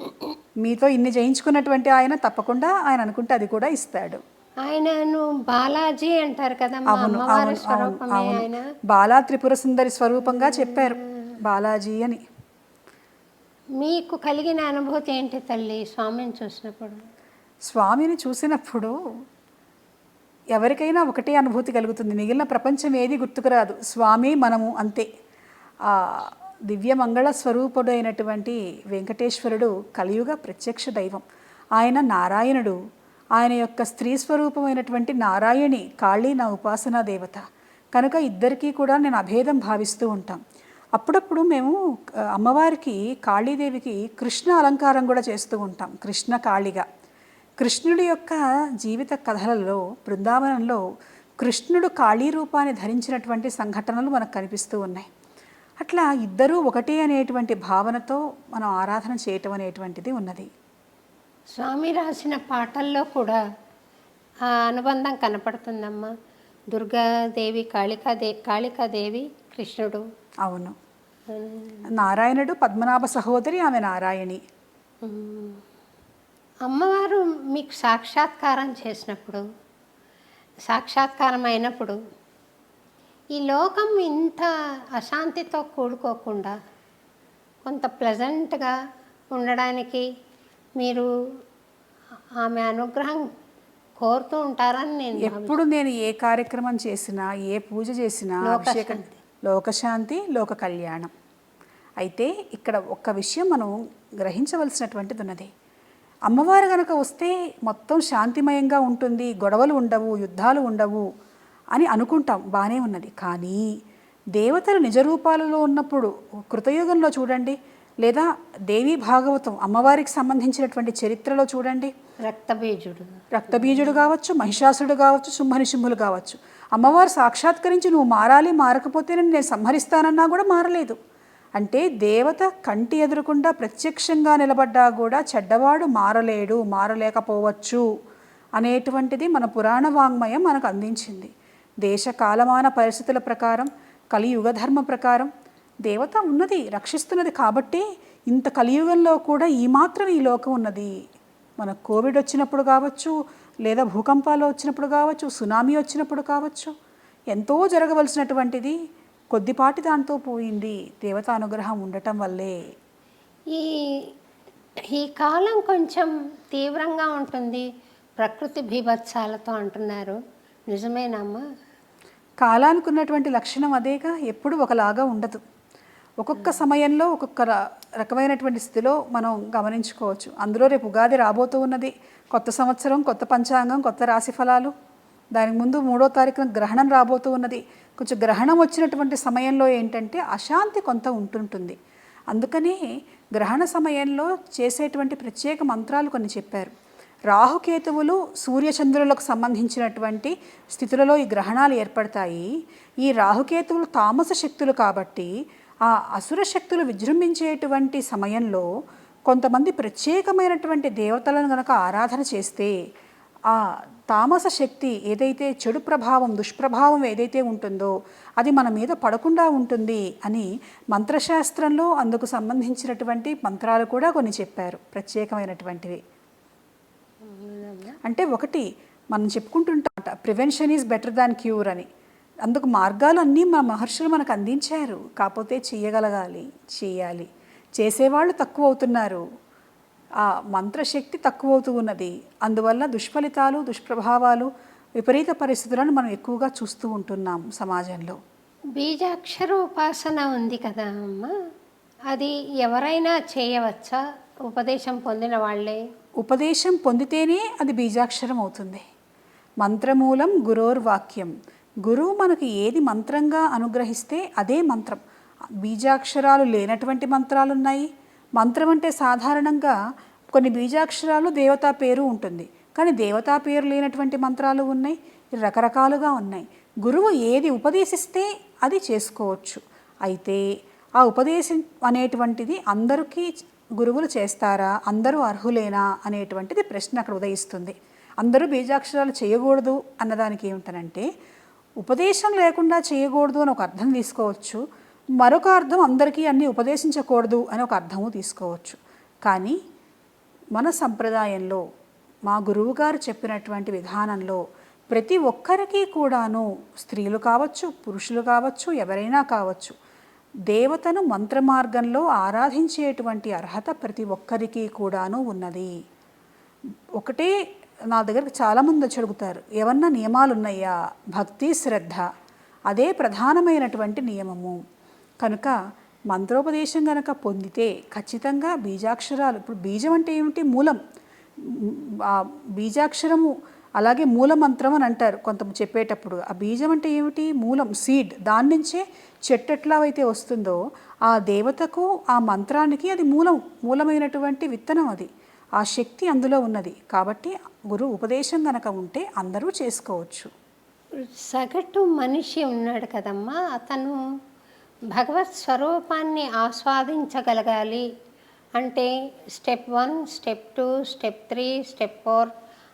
Speaker 4: మీతో ఇన్ని జయించుకున్నటువంటి ఆయన తప్పకుండా ఆయన అనుకుంటే అది కూడా ఇస్తాడు.
Speaker 2: ఆయనను బాలాజీ అంటారు కదమ్మా,
Speaker 4: అవును
Speaker 2: అమ్మవారి
Speaker 4: అవును అవును
Speaker 2: స్వరూపమే
Speaker 4: అవును
Speaker 2: ఆయన.
Speaker 4: బాలా త్రిపుర సుందరి స్వరూపంగా చెప్పారు బాలాజీ అని.
Speaker 2: మీకు కలిగిన అనుభూతి ఏంటి తల్లి స్వామిని చూసినప్పుడు?
Speaker 4: స్వామిని చూసినప్పుడు ఎవరికైనా ఒకటే అనుభూతి కలుగుతుంది, మిగిలిన ప్రపంచం ఏది గుర్తుకురాదు, స్వామి మనము అంతే. ఆ దివ్య మంగళ స్వరూపుడు అయినటువంటి వెంకటేశ్వరుడు కలియుగ ప్రత్యక్ష దైవం. ఆయన నారాయణుడు. ఆయన యొక్క స్త్రీ స్వరూపమైనటువంటి నారాయణి కాళీ నా ఉపాసనా దేవత కనుక ఇద్దరికీ కూడా నేను అభేదం భావిస్తూ ఉంటాం. అప్పుడప్పుడు మేము అమ్మవారికి కాళీదేవికి కృష్ణ అలంకారం కూడా చేస్తూ ఉంటాం, కృష్ణ కాళిగా. కృష్ణుడి యొక్క జీవిత కథలలో బృందావనంలో కృష్ణుడు కాళీ రూపాన్ని ధరించినటువంటి సంఘటనలు మనకు కనిపిస్తూ ఉన్నాయి. అట్లా ఇద్దరూ ఒకటే అనేటువంటి భావనతో మనం ఆరాధన చేయటం అనేటువంటిది ఉన్నది.
Speaker 2: స్వామి రాసిన పాటల్లో కూడా ఆ అనుబంధం కనపడుతుందమ్మా. దుర్గాదేవి కాళికాదేవి కృష్ణుడు.
Speaker 4: అవును, నారాయణుడు పద్మనాభ సహోదరి, ఆమె నారాయణి.
Speaker 2: అమ్మవారు మీకు సాక్షాత్కారం చేసినప్పుడు, సాక్షాత్కారం అయినప్పుడు ఈ లోకం ఇంత అశాంతితో కూడుకోకుండా కొంత ప్లెజెంట్గా ఉండడానికి మీరు ఆమె అనుగ్రహం కోరుతూ ఉంటారని నేను
Speaker 4: ఎప్పుడు నేను ఏ కార్యక్రమం చేసినా, ఏ పూజ చేసినా అభిషేకం, లోకశాంతి, లోక కళ్యాణం. అయితే ఇక్కడ ఒక్క విషయం మనం గ్రహించవలసినటువంటిది ఉన్నది. అమ్మవారు కనుక వస్తే మొత్తం శాంతిమయంగా ఉంటుంది, గొడవలు ఉండవు, యుద్ధాలు ఉండవు అని అనుకుంటాం, బాగానే ఉన్నది. కానీ దేవతలు నిజరూపాలలో ఉన్నప్పుడు కృతయుగంలో చూడండి, లేదా దేవీ భాగవతం అమ్మవారికి సంబంధించినటువంటి చరిత్రలో చూడండి, రక్తబీజుడు కావచ్చు, మహిషాసుడు కావచ్చు, శుంభనిశుంభులు కావచ్చు, అమ్మవారు సాక్షాత్కరించి నువ్వు మారాలి, మారకపోతే నేను సంహరిస్తానన్నా కూడా మారలేదు. అంటే దేవత కంటి ఎదురకుండా ప్రత్యక్షంగా నిలబడ్డా కూడా చెడ్డవాడు మారలేడు, మారలేకపోవచ్చు అనేటువంటిది మన పురాణ వాంగ్మయం మనకు అందించింది. దేశ కాలమాన పరిస్థితుల ప్రకారం, కలియుగ ధర్మ ప్రకారం దేవత ఉన్నది, రక్షిస్తున్నది. కాబట్టి ఇంత కలియుగంలో కూడా ఈ మాత్రం ఈ లోకం ఉన్నది. మన కోవిడ్ వచ్చినప్పుడు కావచ్చు, లేదా భూకంపాలు వచ్చినప్పుడు కావచ్చు, సునామీ వచ్చినప్పుడు కావచ్చు, ఎంతో జరగవలసినటువంటిది కొద్దిపాటి దాంతో పోయింది దేవతా అనుగ్రహం ఉండటం వల్లే.
Speaker 2: ఈ కాలం కొంచెం తీవ్రంగా ఉంటుంది, ప్రకృతి బీభత్సాలతో అంటున్నారు, నిజమేనమ్మా?
Speaker 4: కాలానికి ఉన్నటువంటి లక్షణం అదేగా, ఎప్పుడు ఒకలాగా ఉండదు. ఒక్కొక్క సమయంలో ఒక్కొక్క రకమైనటువంటి స్థితిలో మనం గమనించుకోవచ్చు. అందులో రేపు ఉగాది రాబోతూ ఉన్నది, కొత్త సంవత్సరం, కొత్త పంచాంగం, కొత్త రాశి ఫలాలు. దానికి ముందు 3వ తారీఖున గ్రహణం రాబోతూ ఉన్నది. కొంచెం గ్రహణం వచ్చినటువంటి సమయంలో ఏంటంటే అశాంతి కొంత ఉంటుంటుంది. అందుకనే గ్రహణ సమయంలో చేసేటువంటి ప్రత్యేక మంత్రాలు కొన్ని చెప్పారు. రాహుకేతువులు సూర్యచంద్రులకు సంబంధించినటువంటి స్థితులలో ఈ గ్రహణాలు ఏర్పడతాయి. ఈ రాహుకేతువులు తామస శక్తులు కాబట్టి ఆ అసుర శక్తులు విజృంభించేటువంటి సమయంలో కొంతమంది ప్రత్యేకమైనటువంటి దేవతలను కనుక ఆరాధన చేస్తే ఆ తామస శక్తి ఏదైతే చెడు ప్రభావం, దుష్ప్రభావం ఏదైతే ఉంటుందో అది మన మీద పడకుండా ఉంటుంది అని మంత్రశాస్త్రంలో అందుకు సంబంధించినటువంటి మంత్రాలు కూడా కొన్ని చెప్పారు, ప్రత్యేకమైనటువంటివి. అంటే ఒకటి మనం చెప్పుకుంటుంటాం, prevention is better than cure అని. అందుకు మార్గాలు అన్నీ మా మహర్షులు మనకు అందించారు. కాకపోతే చేయగలగాలి, చేయాలి. చేసేవాళ్ళు తక్కువ అవుతున్నారు, ఆ మంత్రశక్తి తక్కువ అవుతూ ఉన్నది. అందువల్ల దుష్ఫలితాలు, దుష్ప్రభావాలు, విపరీత పరిస్థితులను మనం ఎక్కువగా చూస్తూ ఉంటున్నాం సమాజంలో.
Speaker 2: బీజాక్షర ఉపాసన ఉంది కదా అమ్మ, అది ఎవరైనా చేయవచ్చా? ఉపదేశం పొందిన వాళ్ళే?
Speaker 4: ఉపదేశం పొందితేనే అది బీజాక్షరం అవుతుంది. మంత్రమూలం గురోర్వాక్యం. గురువు మనకి ఏది మంత్రంగా అనుగ్రహిస్తే అదే మంత్రం. బీజాక్షరాలు లేనటువంటి మంత్రాలు ఉన్నాయి. మంత్రం అంటే సాధారణంగా కొన్ని బీజాక్షరాలు దేవతా పేరు ఉంటుంది, కానీ దేవతా పేరు లేనటువంటి మంత్రాలు ఉన్నాయి, రకరకాలుగా ఉన్నాయి. గురువు ఏది ఉపదేశిస్తే అది చేసుకోవచ్చు. అయితే ఆ ఉపదేశం అనేటువంటిది అందరికీ గురువులు చేస్తారా, అందరూ అర్హులేనా అనేటువంటిది ప్రశ్న అక్కడ ఉదయిస్తుంది. అందరూ బీజాక్షరాలు చేయకూడదు అన్నదానికి ఏమిటనంటే, ఉపదేశం లేకుండా చేయకూడదు అని ఒక అర్థం తీసుకోవచ్చు, మరొక అర్థం అందరికీ అన్నీ ఉపదేశించకూడదు అని ఒక అర్థము తీసుకోవచ్చు. కానీ మన సంప్రదాయంలో మా గురువుగారు చెప్పినటువంటి విధానంలో ప్రతి ఒక్కరికి కూడాను, స్త్రీలు కావచ్చు, పురుషులు కావచ్చు, ఎవరైనా కావచ్చు, దేవతను మంత్రమార్గంలో ఆరాధించేటువంటి అర్హత ప్రతి ఒక్కరికి కూడాను ఉన్నది. ఒకటే నా దగ్గరకు చాలామంది వచ్చి అడుగుతారు, ఏమన్నా నియమాలు ఉన్నాయా? భక్తి, శ్రద్ధ అదే ప్రధానమైనటువంటి నియమము. కనుక మంత్రోపదేశం కనుక పొందితే ఖచ్చితంగా బీజాక్షరాలు, ఇప్పుడు బీజం అంటే ఏమిటి? మూలం. ఆ బీజాక్షరము అలాగే మూలమంత్రం అని అంటారు కొంత చెప్పేటప్పుడు. ఆ బీజం అంటే ఏమిటి? మూలం, సీడ్. దాని నుంచే చెట్టు ఎట్లా అయితే వస్తుందో ఆ దేవతకు, ఆ మంత్రానికి అది మూలమైనటువంటి విత్తనం. అది ఆ శక్తి అందులో ఉన్నది. కాబట్టి గురువు ఉపదేశం కనుక ఉంటే అందరూ చేసుకోవచ్చు.
Speaker 2: సగటు మనిషి ఉన్నాడు కదమ్మా, అతను భగవత్ స్వరూపాన్ని ఆస్వాదించగలగాలి అంటే స్టెప్ 1, స్టెప్ 2, స్టెప్ 3, స్టెప్ 4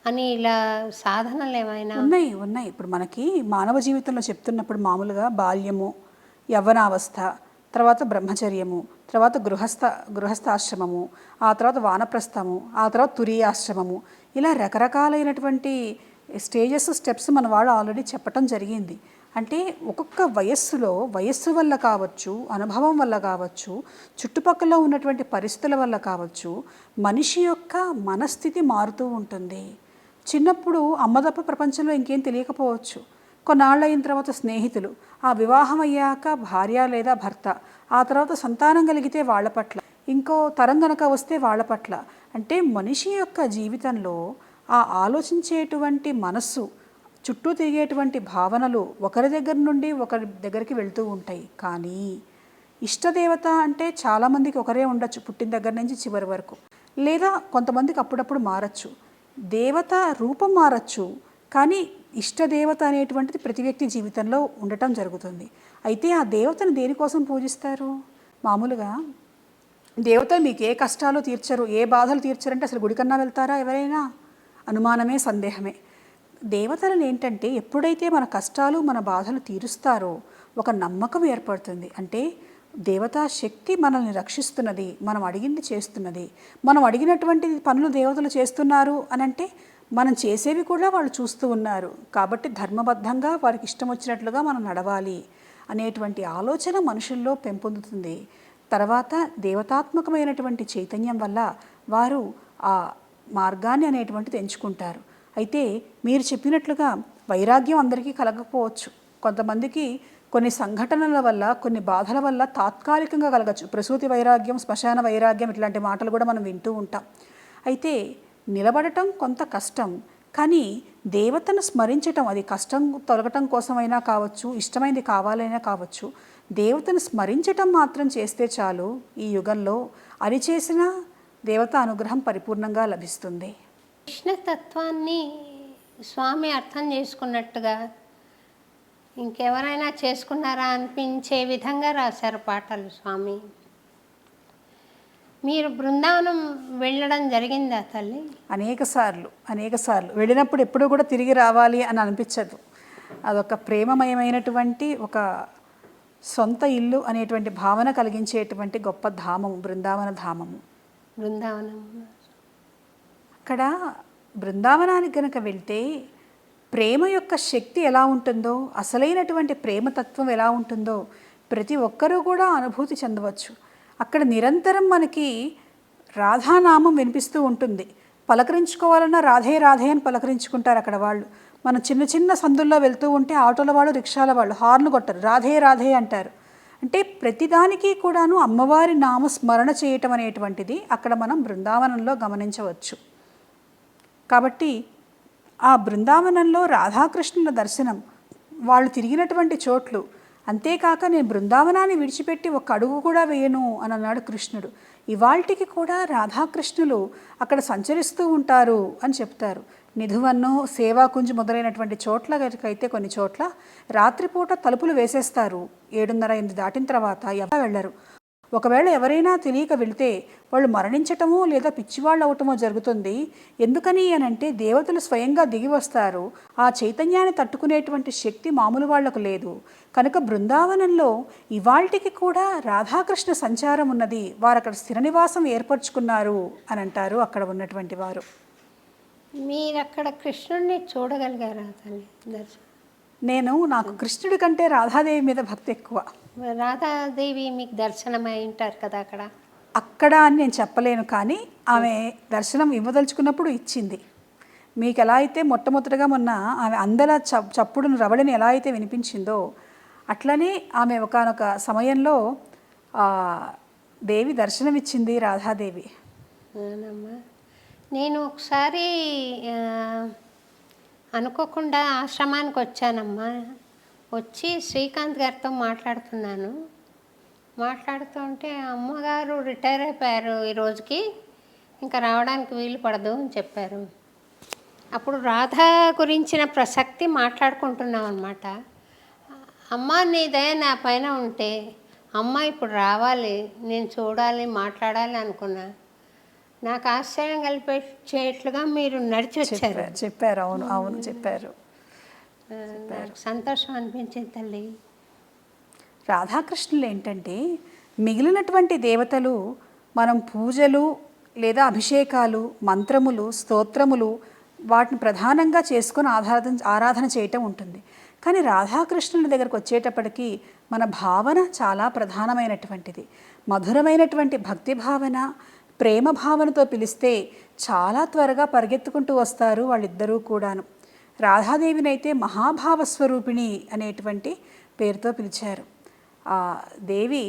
Speaker 2: అని ఇలా సాధనలు ఏమైనా
Speaker 4: ఉన్నాయి. ఇప్పుడు మనకి మానవ జీవితంలో చెప్తున్నప్పుడు మామూలుగా బాల్యము, యవ్వనావస్థ, తర్వాత బ్రహ్మచర్యము, తర్వాత గృహస్థాశ్రమము, ఆ తర్వాత వానప్రస్థము, ఆ తర్వాత తురీయాశ్రమము, ఇలా రకరకాలైనటువంటి స్టెప్స్ మన వాళ్ళు ఆల్రెడీ చెప్పటం జరిగింది. అంటే ఒక్కొక్క వయస్సు వల్ల కావచ్చు, అనుభవం వల్ల కావచ్చు, చుట్టుపక్కల ఉన్నటువంటి పరిస్థితుల వల్ల కావచ్చు, మనిషి యొక్క మనస్థితి మారుతూ ఉంటుంది. చిన్నప్పుడు అమ్మ తప్ప ప్రపంచంలో ఇంకేం తెలియకపోవచ్చు. కొన్నాళ్ళు అయిన తర్వాత స్నేహితులు, ఆ వివాహం అయ్యాక భార్య లేదా భర్త, ఆ తర్వాత సంతానం కలిగితే వాళ్ళ పట్ల, ఇంకో తరం గనక వస్తే వాళ్ళ పట్ల. అంటే మనిషి యొక్క జీవితంలో ఆ ఆలోచించేటువంటి మనస్సు, చుట్టూ తిరిగేటువంటి భావనలు ఒకరి దగ్గర నుండి ఒకరి దగ్గరికి వెళ్తూ ఉంటాయి. కానీ ఇష్టదేవత అంటే చాలామందికి ఒకరే ఉండొచ్చు, పుట్టిన దగ్గర నుంచి చివరి వరకు. లేదా కొంతమందికి అప్పుడప్పుడు మారచ్చు, దేవత రూపం మారచ్చు, కానీ ఇష్టదేవత అనేటువంటిది ప్రతి వ్యక్తి జీవితంలో ఉండటం జరుగుతుంది. అయితే ఆ దేవతను దేనికోసం పూజిస్తారు? మామూలుగా దేవతలు మీకు ఏ కష్టాలు తీర్చరు, ఏ బాధలు తీర్చరంటే అసలు గుడికన్నా వెళ్తారా ఎవరైనా? అనుమానమే, సందేహమే. దేవతలను ఏంటంటే ఎప్పుడైతే మన కష్టాలు, మన బాధలు తీరుస్తారో ఒక నమ్మకం ఏర్పడుతుంది. అంటే దేవతా శక్తి మనల్ని రక్షిస్తున్నది, మనం అడిగింది చేస్తున్నది, మనం అడిగినటువంటి పనులు దేవతలు చేస్తున్నారు అని అంటే మనం చేసేవి కూడా వాళ్ళు చూస్తూ ఉన్నారు. కాబట్టి ధర్మబద్ధంగా వారికి ఇష్టం వచ్చినట్లుగా మనం నడవాలి అనేటువంటి ఆలోచన మనుషుల్లో పెంపొందుతుంది. తర్వాత దేవతాత్మకమైనటువంటి చైతన్యం వల్ల వారు ఆ మార్గాన్ని అనేటువంటిది ఎంచుకుంటారు. అయితే మీరు చెప్పినట్లుగా వైరాగ్యం అందరికీ కలగకపోవచ్చు. కొంతమందికి కొన్ని సంఘటనల వల్ల, కొన్ని బాధల వల్ల తాత్కాలికంగా కలగచ్చు. ప్రసూతి వైరాగ్యం, శ్మశాన వైరాగ్యం ఇట్లాంటి మాటలు కూడా మనం వింటూ ఉంటాం. అయితే నిలబడటం కొంత కష్టం, కానీ దేవతను స్మరించటం, అది కష్టం తొలగటం కోసమైనా కావచ్చు, ఇష్టమైనది కావాలైనా కావచ్చు, దేవతను స్మరించటం మాత్రం చేస్తే చాలు. ఈ యుగంలో అది చేసిన దేవత అనుగ్రహం పరిపూర్ణంగా లభిస్తుంది.
Speaker 2: కృష్ణతత్వాన్ని స్వామి అర్థం చేసుకున్నట్టుగా ఇంకెవరైనా చేసుకున్నారా అనిపించే విధంగా రాశారు పాటలు స్వామి. మీరు బృందావనం వెళ్ళడం జరిగిందా తల్లి?
Speaker 4: అనేక సార్లు వెళ్ళినప్పుడు ఎప్పుడూ కూడా తిరిగి రావాలి అని అనిపించదు. అదొక ప్రేమమయమైనటువంటి, ఒక సొంత ఇల్లు అనేటువంటి భావన కలిగించేటువంటి గొప్ప ధామము బృందావన ధామము.
Speaker 2: బృందావనం
Speaker 4: అక్కడ బృందావనానికి కనుక వెళ్తే ప్రేమ యొక్క శక్తి ఎలా ఉంటుందో, అసలైనటువంటి ప్రేమతత్వం ఎలా ఉంటుందో ప్రతి ఒక్కరూ కూడా అనుభూతి చెందవచ్చు. అక్కడ నిరంతరం మనకి రాధానామం వినిపిస్తూ ఉంటుంది. పలకరించుకోవాలన్నా రాధే రాధే అని పలకరించుకుంటారు అక్కడ వాళ్ళు. మనం చిన్న చిన్న సందుల్లో వెళ్తూ ఉంటే ఆటోల వాళ్ళు, రిక్షాల వాళ్ళు హార్న్ కొట్టరు, రాధే రాధే అంటారు. అంటే ప్రతిదానికి కూడాను అమ్మవారి నామస్మరణ చేయటం అనేటువంటిది అక్కడ మనం బృందావనంలో గమనించవచ్చు. కాబట్టి ఆ బృందావనంలో రాధాకృష్ణుల దర్శనం, వాళ్ళు తిరిగినటువంటి చోట్లు, అంతేకాక నేను బృందావనాన్ని విడిచిపెట్టి ఒక అడుగు కూడా వేయను అని అన్నాడు కృష్ణుడు. ఇవాల్టికి కూడా రాధాకృష్ణులు అక్కడ సంచరిస్తూ ఉంటారు అని చెప్తారు. నిధువన్ను, సేవాకుంజ్ మొదలైనటువంటి చోట్లకైతే కొన్ని చోట్ల రాత్రిపూట తలుపులు వేసేస్తారు. 7:30-8 దాటిన తర్వాత ఎవరు వెళ్ళరు. ఒకవేళ ఎవరైనా తెలియక వెళితే వాళ్ళు మరణించటమో లేదా పిచ్చివాళ్ళు అవటమో జరుగుతుంది. ఎందుకని అనంటే దేవతలు స్వయంగా దిగి వస్తారు. ఆ చైతన్యాన్ని తట్టుకునేటువంటి శక్తి మామూలు వాళ్లకు లేదు. కనుక బృందావనంలో ఇవాల్టికి కూడా రాధాకృష్ణ సంచారం ఉన్నది. వారు అక్కడ స్థిర నివాసం ఏర్పరచుకున్నారు అని అంటారు అక్కడ ఉన్నటువంటి వారు.
Speaker 2: మీరు అక్కడ కృష్ణుడిని చూడగలిగారా తల్లి దర్శనం?
Speaker 4: నాకు కృష్ణుడి కంటే రాధాదేవి మీద భక్తి ఎక్కువ.
Speaker 2: రాధాదేవి మీకు దర్శనం అయి ఉంటారు కదా అక్కడ.
Speaker 4: అక్కడ అని నేను చెప్పలేను, కానీ ఆమె దర్శనం ఇవ్వదలుచుకున్నప్పుడు ఇచ్చింది. మీకు ఎలా అయితే మొట్టమొదటిగా మొన్న ఆమె అందల చప్పుడును రవళిని ఎలా అయితే వినిపించిందో, అట్లనే ఆమె ఒకానొక సమయంలో దేవి దర్శనమిచ్చింది, రాధాదేవి.
Speaker 2: అవునమ్మా. నేను ఒకసారి అనుకోకుండా ఆశ్రమానికి వచ్చానమ్మా. వచ్చి శ్రీకాంత్ గారితో మాట్లాడుతుంటే అమ్మగారు రిటైర్ అయిపోయారు ఈ రోజుకి, ఇంకా రావడానికి వీలు పడదు అని చెప్పారు. అప్పుడు రాధా గురించిన ప్రసక్తి మాట్లాడుకుంటున్నాం అనమాట. అమ్మ నీ దయ నా పైన ఉంటే అమ్మ ఇప్పుడు రావాలి, నేను చూడాలి, మాట్లాడాలి అనుకున్నా. నాకు ఆశ్చర్యం కలిపేట్లుగా మీరు నడిచి వచ్చారు.
Speaker 4: చెప్పారు. అవును అవును చెప్పారు.
Speaker 2: నాకు సంతోషం అనిపించింది తల్లి.
Speaker 4: రాధాకృష్ణులు ఏంటంటే, మిగిలినటువంటి దేవతలు మనం పూజలు లేదా అభిషేకాలు, మంత్రములు, స్తోత్రములు వాటిని ప్రధానంగా చేసుకొని ఆరాధన చేయటం ఉంటుంది. కానీ రాధాకృష్ణుల దగ్గరకు వచ్చేటప్పటికి మన భావన చాలా ప్రధానమైనటువంటిది. మధురమైనటువంటి భక్తి భావన, ప్రేమ భావనతో పిలిస్తే చాలా త్వరగా పరిగెత్తుకుంటూ వస్తారు వాళ్ళిద్దరూ కూడాను. రాధాదేవిని అయితే మహాభావస్వరూపిణి అనేటువంటి పేరుతో పిలిచారు. ఆ దేవి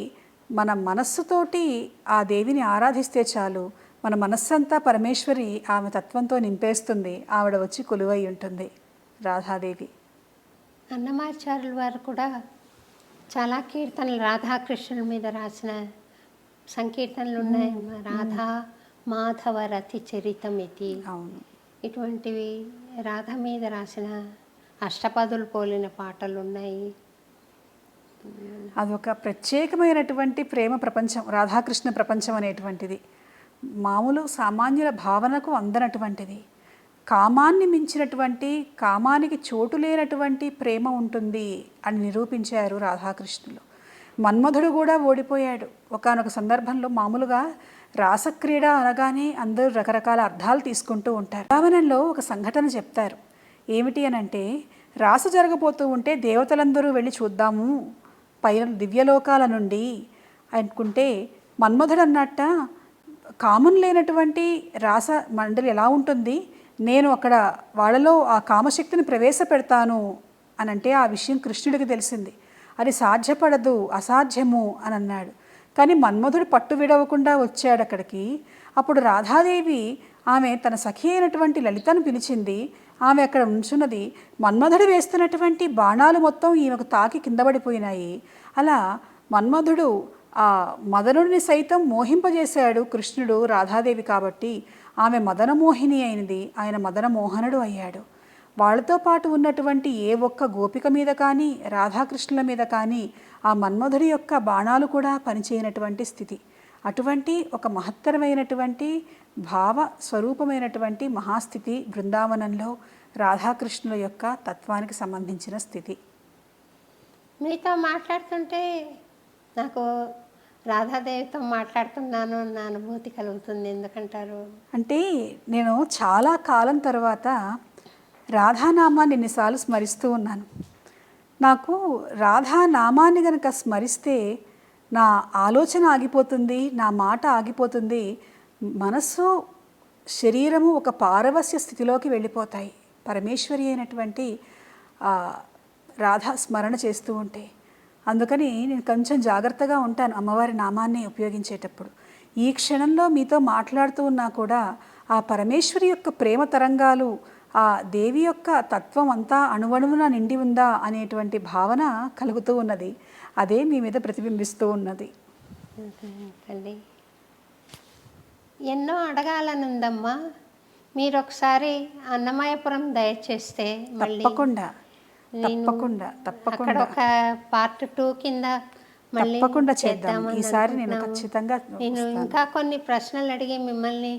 Speaker 4: మన మనస్సుతోటి ఆ దేవిని ఆరాధిస్తే చాలు, మన మనస్సంతా పరమేశ్వరి ఆమె తత్వంతో నింపేస్తుంది. ఆవిడ వచ్చి కొలువై ఉంటుంది రాధాదేవి.
Speaker 2: అన్నమాచార్యుల వారు కూడా చాలా కీర్తనలు రాధాకృష్ణుల మీద రాసిన సంకీర్తనలు ఉన్నాయి. రాధా మాధవ రతి చరితమితి,
Speaker 4: అవును,
Speaker 2: ఇటువంటివి రాధ మీద రాసిన అష్టపదులు పోలిన పాటలు ఉన్నాయి.
Speaker 4: అదొక ప్రత్యేకమైనటువంటి ప్రేమ ప్రపంచం, రాధాకృష్ణ ప్రపంచం అనేటువంటిది. మామూలు సామాన్యుల భావనకు అందనటువంటిది. కామాన్ని మించినటువంటి, కామానికి చోటు లేనటువంటి ప్రేమ ఉంటుంది అని నిరూపించారు రాధాకృష్ణులు. మన్మధుడు కూడా ఓడిపోయాడు ఒకానొక సందర్భంలో. మామూలుగా రాసక్రీడ అనగానే అందరూ రకరకాల అర్థాలు తీసుకుంటూ ఉంటారు. భావనలో ఒక సంఘటన చెప్తారు. ఏమిటి అనంటే, రాసు జరగబోతూ ఉంటే దేవతలందరూ వెళ్ళి చూద్దాము పైన దివ్యలోకాల నుండి అనుకుంటే, మన్మధుడు అన్నట్ట కామం లేనటువంటి రాస మండలి ఎలా ఉంటుంది, నేను అక్కడ వాళ్ళలో ఆ కామశక్తిని ప్రవేశపెడతాను అని అంటే ఆ విషయం కృష్ణుడికి తెలిసింది. అది సాధ్యపడదు, అసాధ్యము అని అన్నాడు. కానీ మన్మధుడు పట్టు విడవకుండా వచ్చాడు అక్కడికి. అప్పుడు రాధాదేవి ఆమె తన సఖి అయినటువంటి లలితను పిలిచింది. ఆమె అక్కడ ఉంచున్నది. మన్మధుడు వేస్తున్నటువంటి బాణాలు మొత్తం ఈమెకు తాకి కింద పడిపోయినాయి. అలా మన్మధుడు ఆ మదనుడిని సైతం మోహింపజేశాడు కృష్ణుడు రాధాదేవి కాబట్టి ఆమె మదనమోహిని అయినది, ఆయన మదనమోహనుడు అయ్యాడు. వాళ్ళతో పాటు ఉన్నటువంటి ఏ ఒక్క గోపిక మీద కానీ, రాధాకృష్ణుల మీద కానీ ఆ మన్మధుడి యొక్క బాణాలు కూడా పనిచేయనటువంటి స్థితి. అటువంటి ఒక మహత్తరమైనటువంటి భావ స్వరూపమైనటువంటి మహాస్థితి బృందావనంలో రాధాకృష్ణుల యొక్క తత్వానికి సంబంధించిన స్థితి.
Speaker 2: మీతో మాట్లాడుతుంటే నాకు రాధాదేవితో మాట్లాడుతున్నాను అన్న అనుభూతి కలుగుతుంది. ఎందుకంటారు
Speaker 4: అంటే, నేను చాలా కాలం తర్వాత రాధానామాన్ని ఎన్నిసార్లు స్మరిస్తూ ఉన్నాను. నాకు రాధానామాన్ని కనుక స్మరిస్తే నా ఆలోచన ఆగిపోతుంది, నా మాట ఆగిపోతుంది, మనస్సు శరీరము ఒక పారవస్య స్థితిలోకి వెళ్ళిపోతాయి పరమేశ్వరి అయినటువంటి రాధా స్మరణ చేస్తూ ఉంటే. అందుకని నేను కొంచెం జాగ్రత్తగా ఉంటాను అమ్మవారి నామాన్ని ఉపయోగించేటప్పుడు. ఈ క్షణంలో మీతో మాట్లాడుతూ ఉన్నా కూడా ఆ పరమేశ్వరి యొక్క ప్రేమ తరంగాలు, ఆ దేవి యొక్క తత్వం అంతా అణువణువున నిండి ఉందా అనేటువంటి భావన కలుగుతూ ఉన్నది. అదే మీ మీద ప్రతిబింబిస్తూ ఉన్నది.
Speaker 2: తల్లి, ఎన్నో అడగాలనుందమ్మా. మీరు ఒకసారి అన్నమయపురం దయచేస్తే
Speaker 4: తప్పకుండా తప్పకుండా తప్పకుండా
Speaker 2: ఒక పార్ట్ 2 కింద మళ్ళీ
Speaker 4: తప్పకుండా చేద్దాం. ఈసారి నేను ఖచ్చితంగా
Speaker 2: నేను ఇంకా కొన్ని ప్రశ్నలు అడిగి మిమ్మల్ని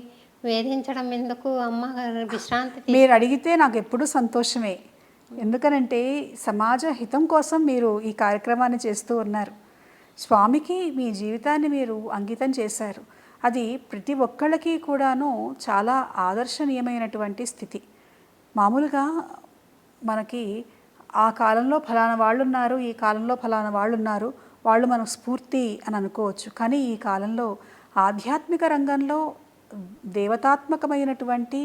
Speaker 2: వేధించడం ఎందుకు అమ్మ, విశ్రాంతి.
Speaker 4: మీరు అడిగితే నాకు ఎప్పుడూ సంతోషమే. ఎందుకనంటే సమాజ హితం కోసం మీరు ఈ కార్యక్రమాన్ని చేస్తూ ఉన్నారు. స్వామికి మీ జీవితాన్ని మీరు అంకితం చేశారు. అది ప్రతి ఒక్కళ్ళకి కూడాను చాలా ఆదర్శనీయమైనటువంటి స్థితి. మామూలుగా మనకి ఆ కాలంలో ఫలానా వాళ్ళు ఉన్నారు, ఈ కాలంలో ఫలానా వాళ్ళు ఉన్నారు, వాళ్ళు మనకు స్ఫూర్తి అని అనుకోవచ్చు. కానీ ఈ కాలంలో ఆధ్యాత్మిక రంగంలో దేవతాత్మకమైనటువంటి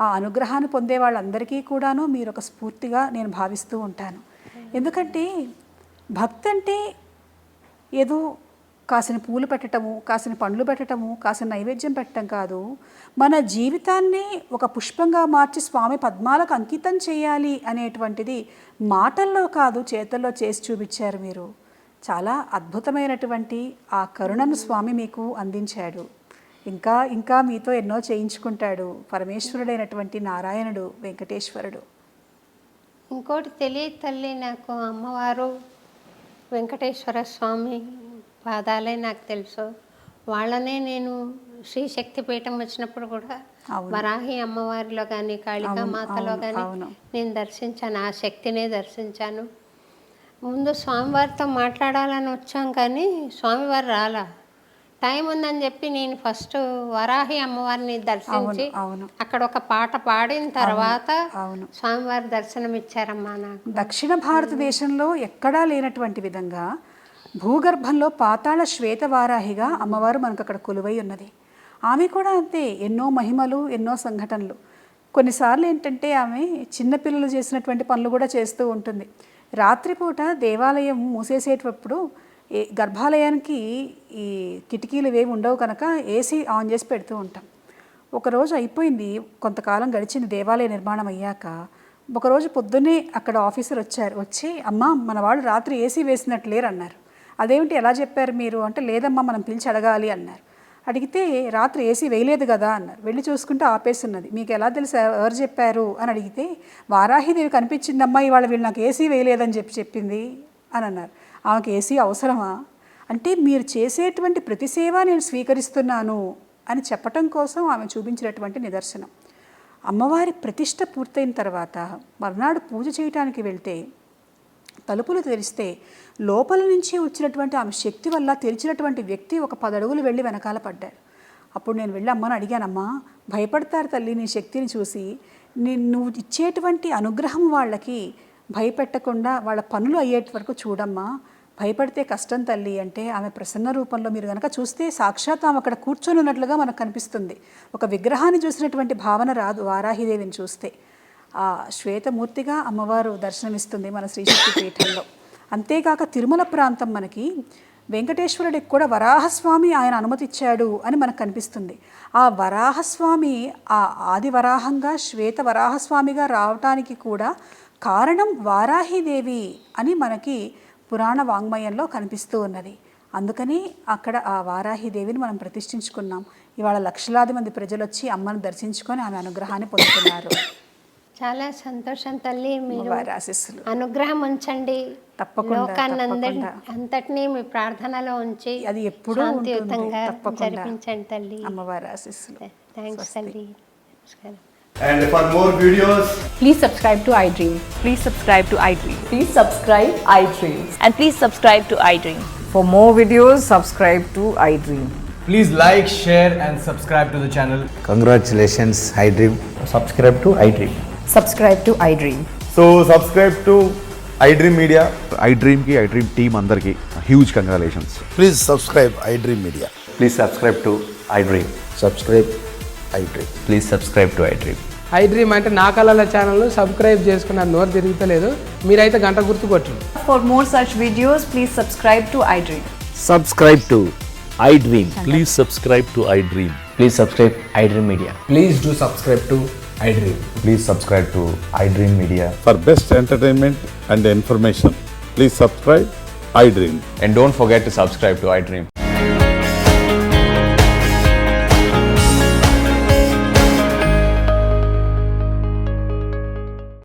Speaker 4: ఆ అనుగ్రహాన్ని పొందే వాళ్ళందరికీ కూడాను మీరు ఒక స్ఫూర్తిగా నేను భావిస్తూ ఉంటాను. ఎందుకంటే భక్తి అంటే ఏదో కాసిన పూలు పెట్టడము, కాసిన పండ్లు పెట్టడము, కాసిన నైవేద్యం పెట్టడం కాదు. మన జీవితాన్ని ఒక పుష్పంగా మార్చి స్వామి పద్మాలకు అంకితం చేయాలి అనేటువంటిది మాటల్లో కాదు, చేతల్లో చేసి చూపించారు మీరు. చాలా అద్భుతమైనటువంటి ఆ కరుణను స్వామి మీకు అందించాడు. ఇంకా ఇంకా మీతో ఎన్నో చేయించుకుంటాడు పరమేశ్వరుడైనటువంటి నారాయణుడు, వెంకటేశ్వరుడు.
Speaker 2: ఇంకోటి తెలియదు తల్లి, నాకు అమ్మవారు వెంకటేశ్వర స్వామి పాదాలే నాకు తెలుసు. వాళ్ళనే నేను శ్రీ శక్తి పీఠం వచ్చినప్పుడు కూడా వరాహి అమ్మవారిలో కానీ కాళికా మాతలో కానీ నేను దర్శించాను, ఆ శక్తినే దర్శించాను. ముందు స్వామివారితో మాట్లాడాలని వచ్చాం కానీ స్వామివారు రాలా. టైం ఉందని చెప్పి నేను ఫస్ట్ వరాహి అమ్మవారిని దర్శించి అక్కడ ఒక పాట పాడిన తర్వాత స్వామివారి దర్శనం ఇచ్చారమ్మా నాకు.
Speaker 4: దక్షిణ భారతదేశంలో ఎక్కడా లేనటువంటి విధంగా భూగర్భంలో పాతాళ శ్వేతవారాహిగా అమ్మవారు మనకు అక్కడ కొలువై ఉన్నది. ఆమె కూడా అంతే, ఎన్నో మహిమలు, ఎన్నో సంఘటనలు. కొన్నిసార్లు ఏంటంటే ఆమె చిన్నపిల్లలు చేసినటువంటి పనులు కూడా చేస్తూ ఉంటుంది. రాత్రిపూట దేవాలయం మూసేసేటప్పుడు గర్భాలయానికి ఈ కిటికీలు ఏవి ఉండవు కనుక ఏసీ ఆన్ చేసి పెడుతూ ఉంటాం. ఒకరోజు అయిపోయింది, కొంతకాలం గడిచింది దేవాలయ నిర్మాణం అయ్యాక. ఒకరోజు పొద్దున్నే అక్కడ ఆఫీసర్ వచ్చి అమ్మ మన వాళ్ళు రాత్రి ఏసీ వేసినట్టు లేరు అన్నారు. అదేమిటి ఎలా చెప్పారు మీరు అంటే, లేదమ్మా మనం పిలిచి అడగాలి అన్నారు. అడిగితే రాత్రి ఏసీ వేయలేదు కదా అన్నారు. వెళ్ళి చూసుకుంటే ఆపేస్తున్నది. మీకు ఎలా తెలుసు, ఎవరు చెప్పారు అని అడిగితే, వారాహిదేవి కనిపించిందమ్మా ఇవాళ వీళ్ళు నాకు ఏసీ వేయలేదని చెప్పింది అని అన్నారు. ఆమెకు ఏసీ అవసరమా అంటే, మీరు చేసేటువంటి ప్రతి సేవ నేను స్వీకరిస్తున్నాను అని చెప్పటం కోసం ఆమె చూపించినటువంటి నిదర్శనం. అమ్మవారి ప్రతిష్ట పూర్తయిన తర్వాత మర్నాడు పూజ చేయటానికి వెళ్తే తలుపులు తెరిస్తే లోపల నుంచి వచ్చినటువంటి ఆమె శక్తి వల్ల తెరిచినటువంటి వ్యక్తి ఒక 10 అడుగులు వెళ్ళి వెనకాల పడ్డాడు. అప్పుడు నేను వెళ్ళి అమ్మని అడిగానమ్మా, భయపడతారు తల్లి నీ శక్తిని చూసి, నువ్వు ఇచ్చేటువంటి అనుగ్రహం వాళ్ళకి భయపెట్టకుండా వాళ్ళ పనులు అయ్యేటి వరకు చూడమ్మా, భయపడితే కష్టం తల్లి అంటే ఆమె ప్రసన్న రూపంలో మీరు కనుక చూస్తే సాక్షాత్ ఆమె అక్కడ కూర్చొని ఉన్నట్లుగా మనకు కనిపిస్తుంది. ఒక విగ్రహాన్ని చూసినటువంటి భావన రాదు వారాహిదేవిని చూస్తే. ఆ శ్వేతమూర్తిగా అమ్మవారు దర్శనమిస్తుంది మన శ్రీశక్తి పీఠంలో. అంతేకాక తిరుమల ప్రాంతం మనకి వెంకటేశ్వరుడికి కూడా వరాహస్వామి ఆయన అనుమతిచ్చాడు అని మనకు కనిపిస్తుంది. ఆ వరాహస్వామి ఆ ఆది వరాహంగా శ్వేత వరాహస్వామిగా రావటానికి కూడా కారణం వారాహిదేవి అని మనకి పురాణ వాంగ్మయంలో కనిపిస్తూ ఉన్నది. అందుకని అక్కడ ఆ వారాహిదేవిని మనం ప్రతిష్ఠించుకున్నాం. ఇవాళ లక్షలాది మంది ప్రజలు వచ్చి అమ్మను దర్శించుకొని ఆమె అనుగ్రహాన్ని పొందుతున్నారు.
Speaker 2: చాలా సంతోషం తల్లి, మీరు
Speaker 4: ఆశీస్సులు
Speaker 2: అనుగ్రహం ఉంచండి.
Speaker 4: తప్పకుండా
Speaker 2: అంతటినీ మీ ప్రార్థనలో ఉంచి
Speaker 4: అది ఎప్పుడూ
Speaker 2: శాంతియుతంగా జరిపించండి తల్లి.
Speaker 4: అమ్మవారి ఆశీస్సులు.
Speaker 2: థ్యాంక్స్ తల్లి. నమస్కారం.
Speaker 5: And for more videos,
Speaker 6: please subscribe to iDream.
Speaker 7: Please subscribe to iDream.
Speaker 6: Please subscribe iDream.
Speaker 7: And please subscribe to iDream.
Speaker 6: For more videos, subscribe to iDream.
Speaker 5: please like, share and subscribe to the channel.
Speaker 8: Congratulations, iDream.
Speaker 9: Subscribe to iDream.
Speaker 6: Subscribe to iDream.
Speaker 5: So subscribe to iDream Media.
Speaker 10: iDream ki iDream team andarki huge congratulations.
Speaker 8: Please subscribe iDream Media.
Speaker 9: Please subscribe to iDream.
Speaker 8: Subscribe iDream.
Speaker 9: Please subscribe to iDream.
Speaker 11: iDream అంటే నా కళల ఛానల్ సబ్స్క్రైబ్ చేసుకున్న నోరు తిరుగుతలేదు, మీరైతే గంట గుర్తు కొట్టండి.
Speaker 7: For more such videos, please subscribe to iDream.
Speaker 8: Subscribe to iDream.
Speaker 10: Please subscribe to iDream.
Speaker 9: Please subscribe iDream Media.
Speaker 5: Please do subscribe to iDream.
Speaker 9: Please subscribe to iDream Media.
Speaker 10: For best entertainment and information, please subscribe iDream.
Speaker 9: And don't forget to subscribe to iDream.